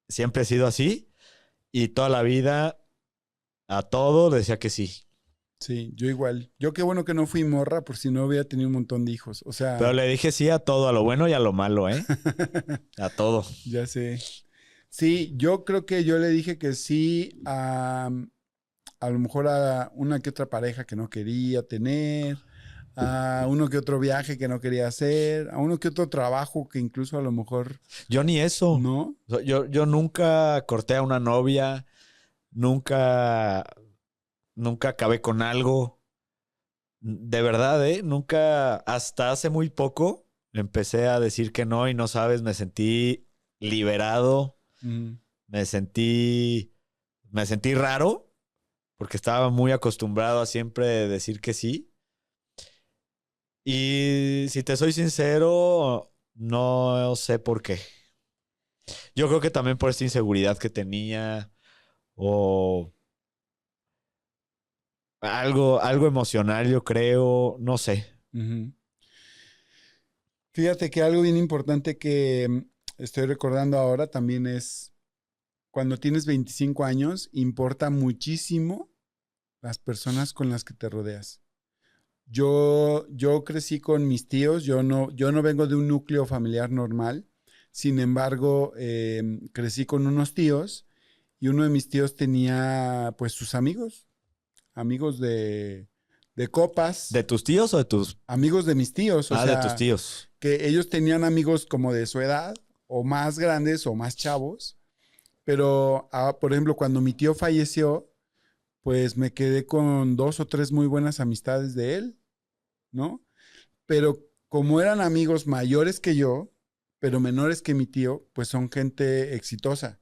Siempre he sido así y toda la vida a todo le decía que sí. Sí, yo igual. Yo qué bueno que no fui morra por si no hubiera tenido un montón de hijos. O Pero sea, le dije sí a todo, a lo bueno y a lo malo, ¿eh? A todo. ya sé. Sí, yo creo que yo le dije que sí a lo mejor a una que otra pareja que no quería tener, a uno que otro viaje que no quería hacer, a uno que otro trabajo que incluso a lo mejor Yo ni eso. no. Yo nunca corté a una novia, nunca, nunca acabé con algo. De verdad, ¿eh? Nunca, hasta hace muy poco, empecé a decir que no y no sabes, me sentí liberado, Ujú, me sentí, me sentí raro porque estaba muy acostumbrado a siempre decir que sí. Y si te soy sincero, no sé por qué. Yo creo que también por esta inseguridad que tenía o algo emocional, yo creo, no sé. ujú. Fíjate que algo bien importante que estoy recordando ahora también es cuando tienes 25 años, importa muchísimo las personas con las que te rodeas. Yo crecí con mis tíos, yo no vengo de un núcleo familiar normal, sin embargo, crecí con unos tíos y uno de mis tíos tenía pues sus amigos, amigos de ¿De copas, tus tíos o de tus... amigos de mis tíos, o Ah, de tus sea, tíos. que ellos tenían amigos como de su edad, o más grandes o más chavos, pero por ejemplo, cuando mi tío falleció, pues me quedé con dos o tres muy buenas amistades de él, ¿no? Pero como eran amigos mayores que yo, pero menores que mi tío, pues son gente exitosa,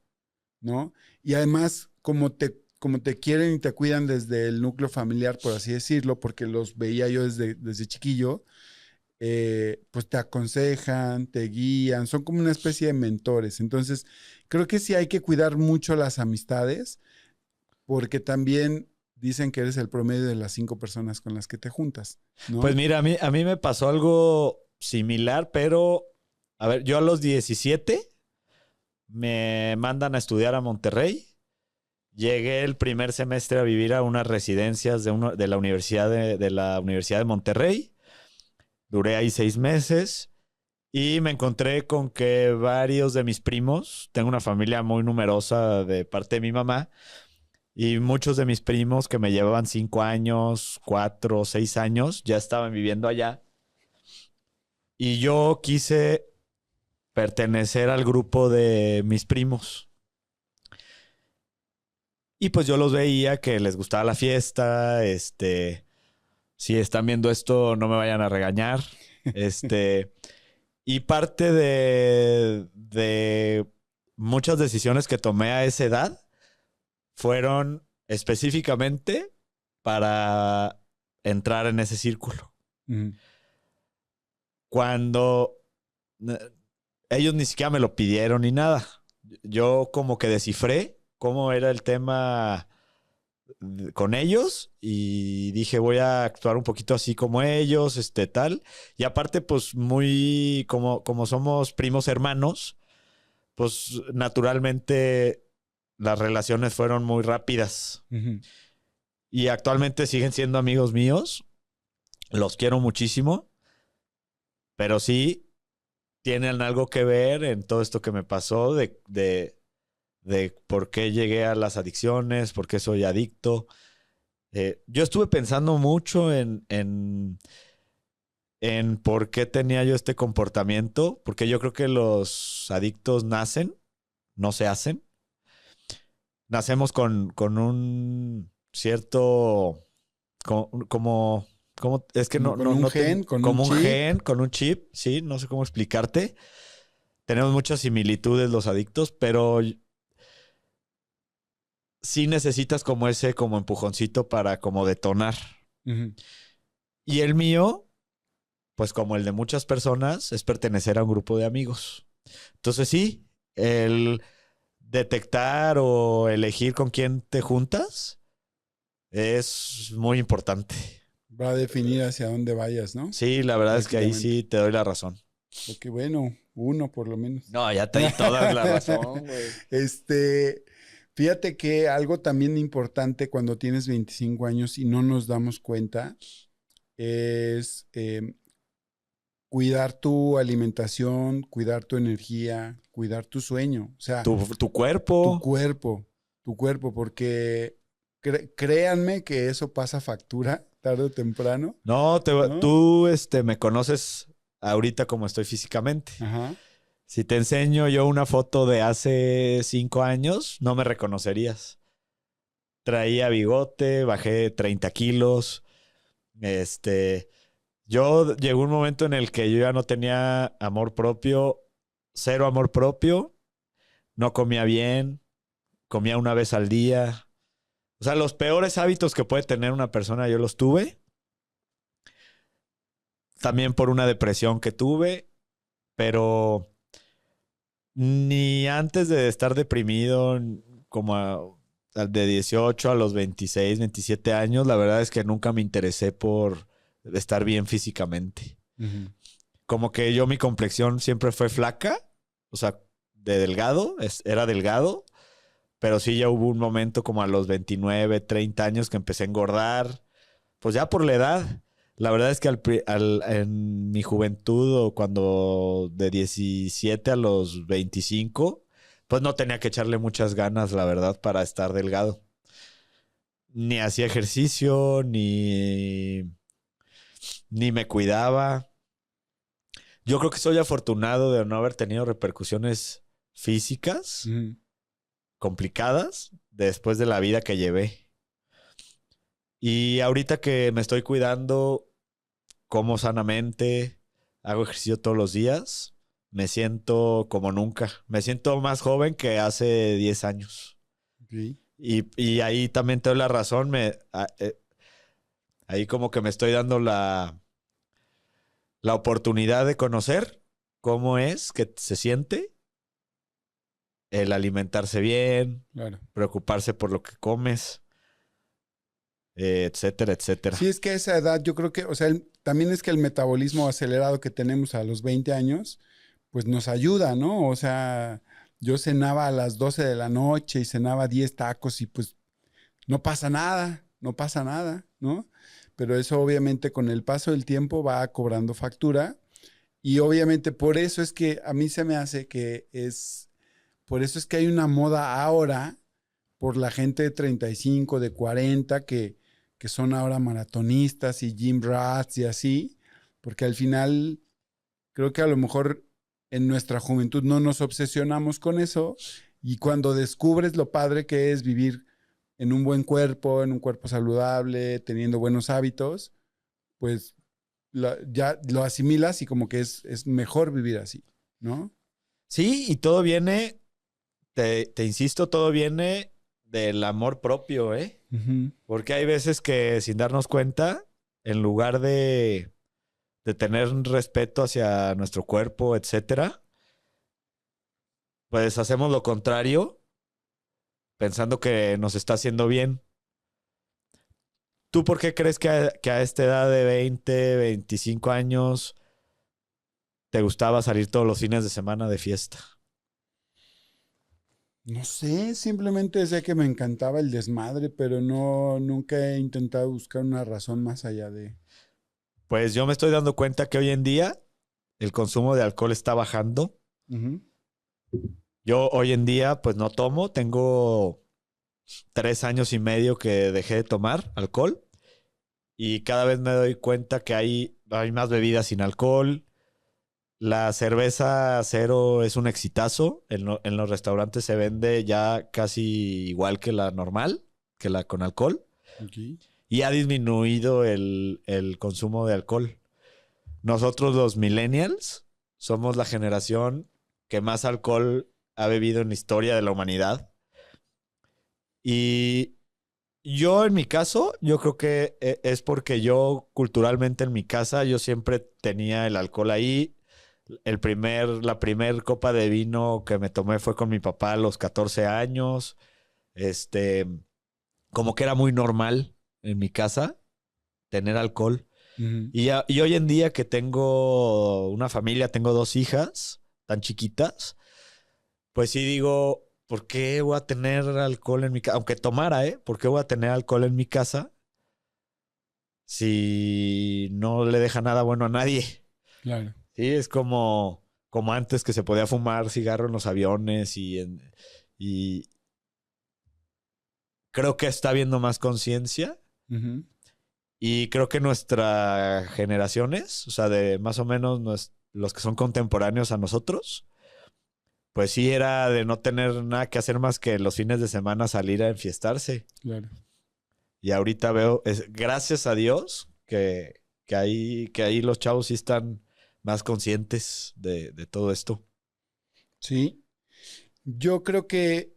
¿no? Y además, como te quieren y te cuidan desde el núcleo familiar, por así decirlo, porque los veía yo desde chiquillo, pues te aconsejan, te guían, son como una especie de mentores. Entonces, creo que sí hay que cuidar mucho las amistades, porque también dicen que eres el promedio de las 5 personas con las que te juntas, Pues ¿no? mira, a mí me pasó algo similar, pero, a ver, yo a los 17 me mandan a estudiar a Monterrey. Llegué el primer semestre a vivir a unas residencias de la Universidad de Monterrey. Duré ahí 6 meses y me encontré con que varios de mis primos, tengo una familia muy numerosa de parte de mi mamá, y muchos de mis primos que me llevaban 5 años, 4, 6 años, ya estaban viviendo allá. Y yo quise pertenecer al grupo de mis primos. Y pues yo los veía que les gustaba la fiesta, si están viendo esto, no me vayan a regañar. Este, y parte de muchas decisiones que tomé a esa edad fueron específicamente para entrar en ese círculo. Ujú, Cuando ellos ni siquiera me lo pidieron ni nada. Yo como que descifré cómo era el tema con ellos y dije voy a actuar un poquito así como ellos, tal. Y aparte pues muy como somos primos hermanos, pues naturalmente las relaciones fueron muy rápidas ujú, y actualmente siguen siendo amigos míos, los quiero muchísimo, pero sí tienen algo que ver en todo esto que me pasó de por qué llegué a las adicciones, por qué soy adicto. Yo estuve pensando mucho en por qué tenía yo este comportamiento, porque yo creo que los adictos nacen, no se hacen. Nacemos con un cierto, es que como no, con no, un no tengo, gen, con un como un chip. gen, con un chip, sí, no sé cómo explicarte. Tenemos muchas similitudes los adictos, pero sí necesitas como ese como empujoncito para como detonar. Ujú, Y el mío, pues como el de muchas personas, es pertenecer a un grupo de amigos. Entonces sí, el detectar o elegir con quién te juntas es muy importante. va a definir hacia dónde vayas, ¿no? Sí, la verdad es que ahí Prácticamente. sí te doy la razón. Porque bueno, uno por lo menos. No, ya te di toda la razón, güey. Este, fíjate que algo también importante cuando tienes 25 años y no nos damos cuenta es cuidar tu alimentación, cuidar tu energía, cuidar tu sueño, o sea, Tu tu cuerpo. cuerpo, tu cuerpo, porque créanme que eso pasa factura tarde o temprano. No, ¿No? tú me conoces ahorita como estoy físicamente. Ajá. Si te enseño yo una foto de hace 5 años, no me reconocerías. Traía bigote, bajé 30 kilos. Llegó un momento en el que yo ya no tenía amor propio, cero amor propio, no comía bien, comía una vez al día. O sea, los peores hábitos que puede tener una persona yo los tuve. También por una depresión que tuve, pero ni antes de estar deprimido, de 18 a los 26, 27 años, la verdad es que nunca me interesé por estar bien físicamente. Uh-huh. Como que mi complexión siempre fue flaca, o sea, de delgado, era delgado, pero sí ya hubo un momento como a los 29, 30 años que empecé a engordar, pues ya por la edad. La verdad es que en mi juventud o cuando de 17 a los 25, pues no tenía que echarle muchas ganas, la verdad, para estar delgado. Ni hacía ejercicio, ni me cuidaba. Yo creo que soy afortunado de no haber tenido repercusiones físicas Uh-huh. complicadas después de la vida que llevé. Y ahorita que me estoy cuidando, como sanamente, hago ejercicio todos los días, me siento como nunca. Me siento más joven que hace 10 años. Okay. Y ahí también te doy la razón. Ahí como que me estoy dando la oportunidad de conocer cómo es que se siente el alimentarse bien, Claro. preocuparse por lo que comes, etcétera, etcétera. Sí, es que a esa edad yo creo que, o sea, también es que el metabolismo acelerado que tenemos a los 20 años, pues nos ayuda, ¿no? O sea, yo cenaba a las 12 de la noche y cenaba 10 tacos y pues no pasa nada, no pasa nada, ¿no? Pero eso obviamente con el paso del tiempo va cobrando factura y obviamente por eso es que a mí se me hace por eso es que hay una moda ahora por la gente de 35, de 40 que son ahora maratonistas y gym rats y así, porque al final creo que a lo mejor en nuestra juventud no nos obsesionamos con eso y cuando descubres lo padre que es vivir en un buen cuerpo, en un cuerpo saludable, teniendo buenos hábitos, pues ya lo asimilas y como que es mejor vivir así, ¿no? Sí, y todo viene, te insisto, todo viene del amor propio, ¿eh? Uh-huh. Porque hay veces que sin darnos cuenta, en lugar de tener un respeto hacia nuestro cuerpo, etcétera, pues hacemos lo contrario, pensando que nos está haciendo bien. ¿Tú por qué crees que a esta edad de 20, 25 años te gustaba salir todos los fines de semana de fiesta? No sé, simplemente sé que me encantaba el desmadre, pero no, nunca he intentado buscar una razón más allá de... Pues yo me estoy dando cuenta que hoy en día el consumo de alcohol está bajando. Ujú. Yo hoy en día pues no tomo, tengo 3 años y medio que dejé de tomar alcohol y cada vez me doy cuenta que hay más bebidas sin alcohol. La cerveza cero es un exitazo. En los restaurantes se vende ya casi igual que la normal, que la con alcohol. Ok. Y ha disminuido el consumo de alcohol. Nosotros los millennials somos la generación que más alcohol ha bebido en la historia de la humanidad. Y yo en mi caso, yo creo que es porque yo culturalmente en mi casa, yo siempre tenía el alcohol ahí. La primer copa de vino que me tomé fue con mi papá a los 14 años. Este, como que era muy normal en mi casa tener alcohol. Ujú. Y hoy en día que tengo una familia, tengo 2 hijas tan chiquitas, pues sí digo, ¿por qué voy a tener alcohol en mi casa? Aunque tomara, ¿eh? ¿Por qué voy a tener alcohol en mi casa si no le deja nada bueno a nadie? Claro. Sí, es como antes que se podía fumar cigarro en los aviones y creo que está habiendo más conciencia. Ujú. Y creo que nuestras generaciones, o sea, de más o menos los que son contemporáneos a nosotros, pues sí era de no tener nada que hacer más que los fines de semana salir a enfiestarse. Claro. Y ahorita veo, gracias a Dios, que ahí los chavos sí están más conscientes de todo esto. Sí. Yo creo que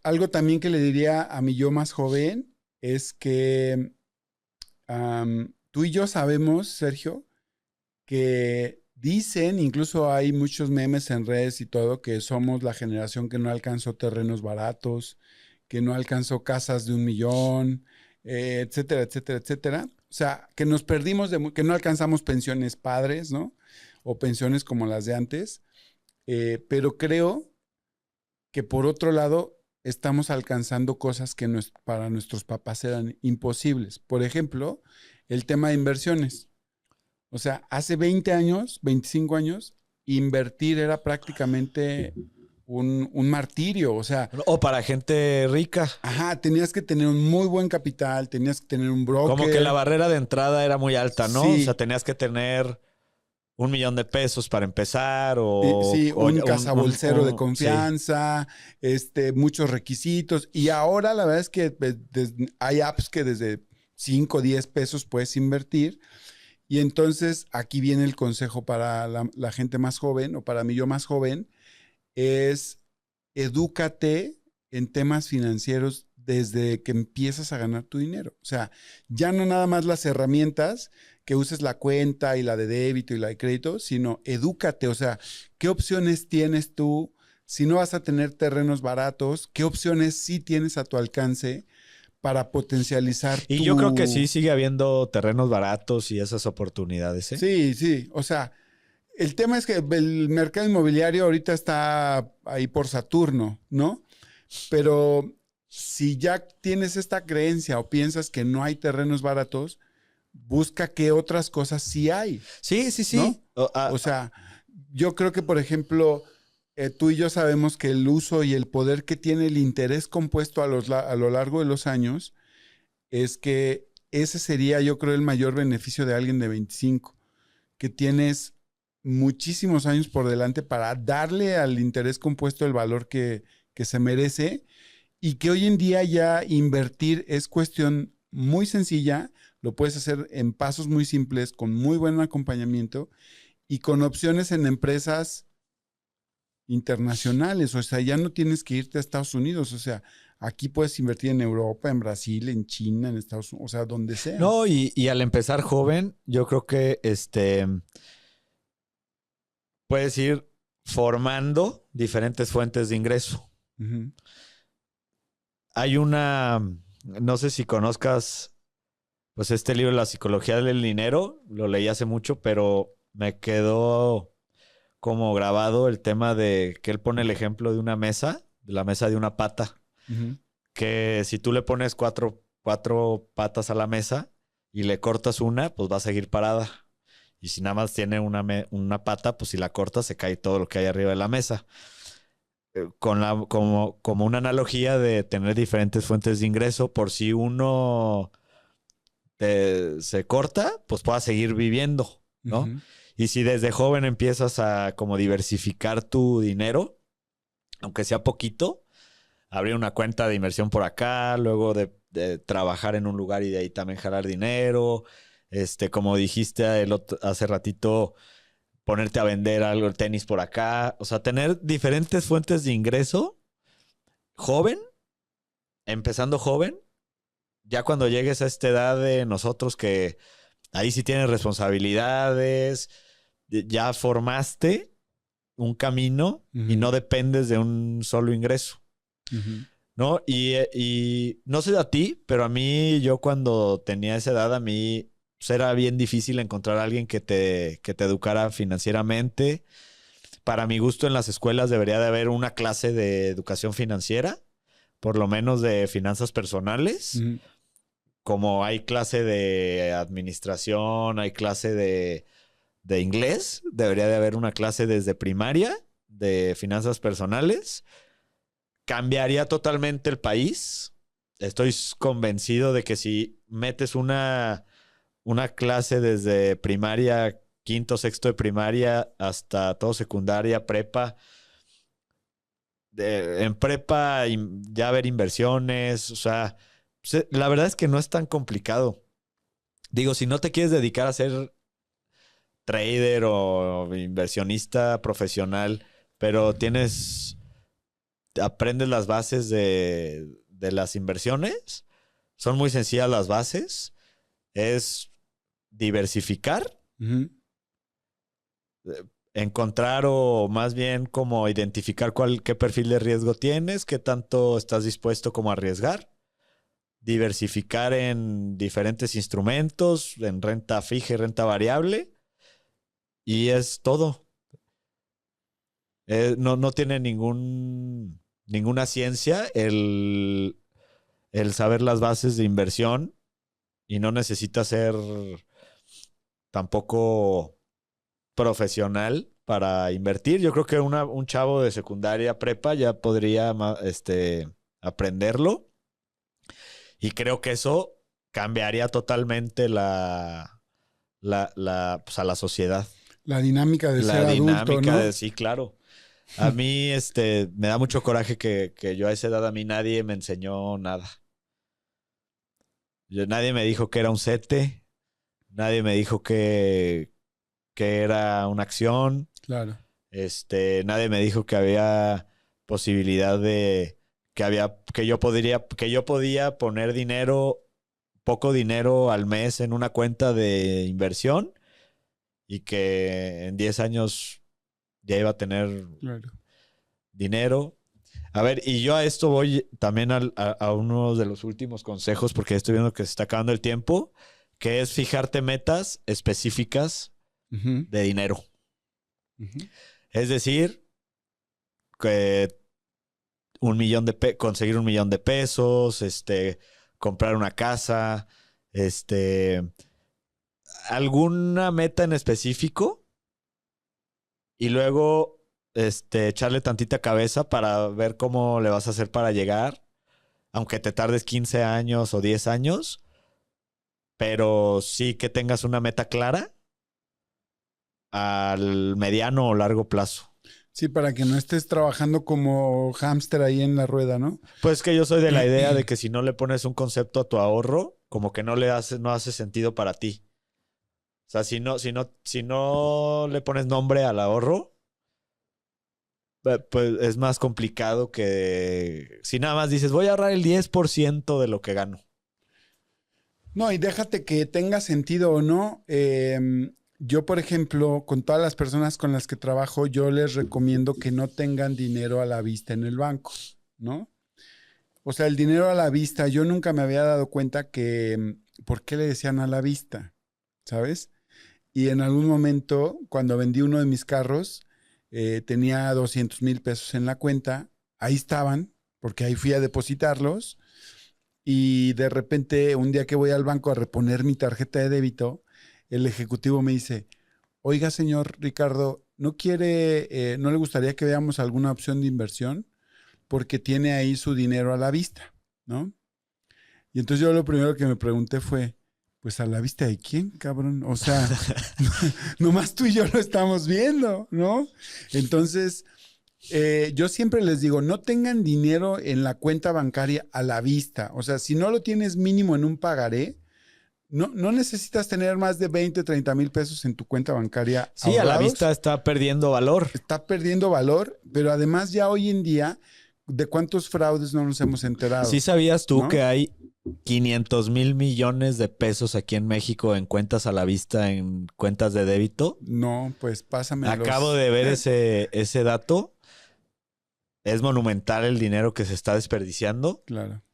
algo también que le diría a mi yo más joven es que tú y yo sabemos, Sergio, que dicen, incluso hay muchos memes en redes y todo, que somos la generación que no alcanzó terrenos baratos, que no alcanzó casas de 1 millón, etcétera, etcétera, etcétera. O sea, que nos perdimos que no alcanzamos pensiones padres, ¿no? O pensiones como las de antes. Pero creo que por otro lado estamos alcanzando cosas que para nuestros papás eran imposibles. Por ejemplo, el tema de inversiones. O sea, hace 20 años, 25 años, invertir era prácticamente un martirio. O sea, O para gente rica. ajá, tenías que tener un muy buen capital, tenías que tener un Como que la broker. barrera de entrada era muy alta, ¿no? O sea, Sí, tenías que tener 1 millón de pesos para empezar o, sí, o un cazabolsero de sí. confianza, muchos requisitos. Y ahora la verdad es que pues, hay apps que desde 5 o 10 pesos puedes invertir. Y entonces aquí viene el consejo para la gente más joven o para mí yo más joven, es edúcate en temas financieros desde que empiezas a ganar tu dinero. O sea, ya no nada más las herramientas que uses la cuenta y la de débito y la de crédito, sino edúcate. O sea, ¿qué opciones tienes tú? Si no vas a tener terrenos baratos, ¿qué opciones sí tienes a tu alcance para potencializar Y yo creo que sí tu... sigue habiendo terrenos baratos y esas oportunidades, ¿eh? Sí, sí, o sea, el tema es que el mercado inmobiliario ahorita está ahí por Saturno, ¿no? Pero si ya tienes esta creencia o piensas que no hay terrenos baratos, busca qué otras cosas sí hay, Sí, sí, sí. ¿no? O sea, yo creo que, por ejemplo, tú y yo sabemos que el uso y el poder que tiene el interés compuesto a lo largo de los años es que ese sería, yo creo, el mayor beneficio de alguien de 25, que tienes muchísimos años por delante para darle al interés compuesto el valor que se merece y que hoy en día ya invertir es cuestión muy sencilla, lo puedes hacer en pasos muy simples, con muy buen acompañamiento y con opciones en empresas internacionales. O sea, ya no tienes que irte a Estados Unidos. O sea, aquí puedes invertir en Europa, en Brasil, en China, en Estados Unidos, o sea, donde sea. No, y al empezar joven, yo creo que puedes ir formando diferentes fuentes de ingreso. Ujú. Hay no sé si conozcas, pues este libro, La psicología del dinero, lo leí hace mucho, pero me quedó como grabado el tema de que él pone el ejemplo de una mesa, de la mesa de una pata, Ujú. que si tú le pones cuatro patas a la mesa y le cortas una, pues va a seguir parada. Y si nada más tiene una pata, pues si la cortas se cae todo lo que hay arriba de la mesa. Como una analogía de tener diferentes fuentes de ingreso, por si uno se corta, pues pueda seguir viviendo, ¿no? Ujú. Y si desde joven empiezas a como diversificar tu dinero, aunque sea poquito, abrir una cuenta de inversión por acá, luego de trabajar en un lugar y de ahí también jalar dinero, como dijiste hace ratito, ponerte a vender algo, el tenis por acá, o sea, tener diferentes fuentes de ingreso, joven, empezando joven, ya cuando llegues a esta edad de nosotros que ahí sí tienes responsabilidades, ya formaste un camino y Ujú. no dependes de un solo ingreso, Ujú. ¿no? Y no sé a ti, pero a mí, yo cuando tenía esa edad, a mí pues, era bien difícil encontrar a alguien que te educara financieramente. Para mi gusto, en las escuelas debería de haber una clase de educación financiera, por lo menos de finanzas personales. Ujú. Como hay clase de administración, hay clase de inglés, debería de haber una clase desde primaria de finanzas personales. Cambiaría totalmente el país. Estoy convencido de que si metes una clase desde primaria, quinto, sexto de primaria, hasta todo secundaria, prepa. En prepa ya ver inversiones, o sea, la verdad es que no es tan complicado. Digo, si no te quieres dedicar a ser trader o inversionista profesional, pero aprendes las bases de las inversiones, son muy sencillas las bases, es diversificar, encontrar o más bien como identificar qué perfil de riesgo tienes, qué tanto estás dispuesto como a arriesgar, diversificar en diferentes instrumentos, en renta fija y renta variable, y es todo. No tiene ninguna ciencia el saber las bases de inversión y no necesita ser tampoco profesional para invertir. Yo creo que un chavo de secundaria prepa ya podría aprenderlo y creo que eso cambiaría totalmente pues a la sociedad. La dinámica de ser adulto, ¿no? Sí, claro. A mí me da mucho coraje que yo a esa edad a mí nadie me enseñó nada. Nadie me dijo que era un sete, nadie me dijo que era una acción. Claro. Nadie me dijo que había posibilidad de que yo podía poner poco dinero al mes en una cuenta de inversión y que en 10 años ya iba a tener dinero. A ver, y yo a esto voy también a uno de los últimos consejos, porque estoy viendo que se está acabando el tiempo, que es fijarte metas específicas de dinero. Es decir, que conseguir 1,000,000 de pesos, comprar una casa, alguna meta en específico y luego echarle tantita cabeza para ver cómo le vas a hacer para llegar, aunque te tardes 15 años o 10 años, pero sí que tengas una meta clara al mediano o largo plazo. Sí, para que no estés trabajando como hámster ahí en la rueda, ¿no? Pues que yo soy de la idea de que si no le pones un concepto a tu ahorro, como que no hace sentido para ti. O sea, si no le pones nombre al ahorro, pues es más complicado que si nada más dices, voy a ahorrar el 10% de lo que gano. No, y déjate que tenga sentido o no. Yo, por ejemplo, con todas las personas con las que trabajo, yo les recomiendo que no tengan dinero a la vista en el banco, ¿no? O sea, el dinero a la vista, yo nunca me había dado cuenta que, ¿por qué le decían a la vista? ¿Sabes? Y en algún momento, cuando vendí uno de mis carros, tenía 200,000 pesos en la cuenta, ahí estaban, porque ahí fui a depositarlos, y de repente, un día que voy al banco a reponer mi tarjeta de débito, el ejecutivo me dice, oiga, señor Ricardo, ¿no le gustaría que veamos alguna opción de inversión? Porque tiene ahí su dinero a la vista, ¿no? Y entonces yo lo primero que me pregunté fue, pues a la vista de quién, cabrón. O sea, nomás tú y yo lo estamos viendo, ¿no? Entonces, yo siempre les digo, no tengan dinero en la cuenta bancaria a la vista. O sea, si no lo tienes mínimo en un pagaré, no necesitas tener más de 20, 30,000 pesos en tu cuenta bancaria. Sí, ahorrados. A la vista está perdiendo valor. Está perdiendo valor, pero además ya hoy en día, ¿de cuántos fraudes no nos hemos enterado? ¿Sí sabías tú, ¿no?, que hay 500,000 millones de pesos aquí en México en cuentas a la vista, en cuentas de débito? No, pues pásame. Acabo de ver ese dato. Es monumental el dinero que se está desperdiciando. Claro.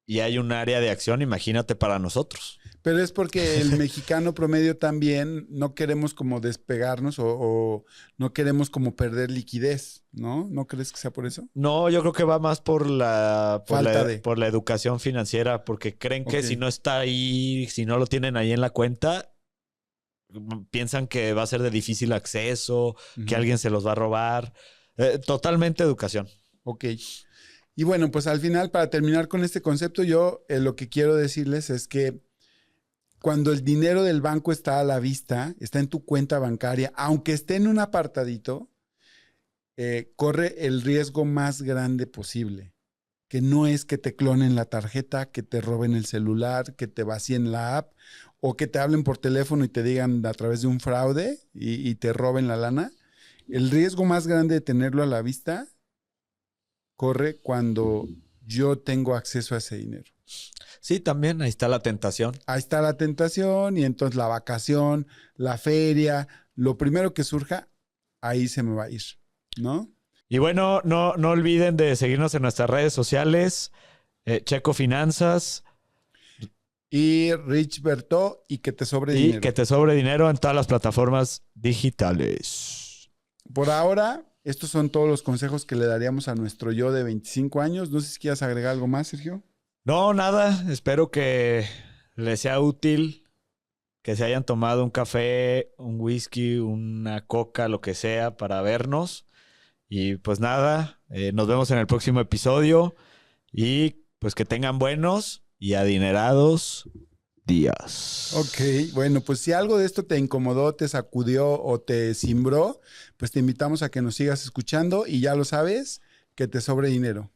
Y hay un área de acción, imagínate, para nosotros. Pero es porque el mexicano promedio también no queremos como despegarnos o no queremos como perder liquidez, ¿no? ¿No crees que sea por eso? No, yo creo que va más por la educación financiera, porque creen que si no está ahí, si no lo tienen ahí en la cuenta, piensan que va a ser de difícil acceso, que alguien se los va a robar. Totalmente educación. Ok. Y bueno, pues al final, para terminar con este concepto, yo lo que quiero decirles es que cuando el dinero del banco está a la vista, está en tu cuenta bancaria, aunque esté en un apartadito, corre el riesgo más grande posible. Que no es que te clonen la tarjeta, que te roben el celular, que te vacíen la app o que te hablen por teléfono y te digan a través de un fraude y te roben la lana. El riesgo más grande de tenerlo a la vista corre cuando yo tengo acceso a ese dinero. Sí, también ahí está la tentación. Ahí está la tentación y entonces la vacación, la feria, lo primero que surja, ahí se me va a ir, ¿no? Y bueno, no olviden de seguirnos en nuestras redes sociales, Checo Finanzas. Y Rich Bertó y que te sobre Y dinero. que te sobre dinero en todas las plataformas digitales. Por ahora, estos son todos los consejos que le daríamos a nuestro yo de 25 años. No sé si quieras agregar algo más, Sergio. No, nada. Espero que les sea útil, que se hayan tomado un café, un whisky, una coca, lo que sea, para vernos. Y pues nada, nos vemos en el próximo episodio. Y pues que tengan buenos y adinerados días. Ok, bueno, pues si algo de esto te incomodó, te sacudió o te cimbró, pues te invitamos a que nos sigas escuchando y ya lo sabes, que te sobre dinero.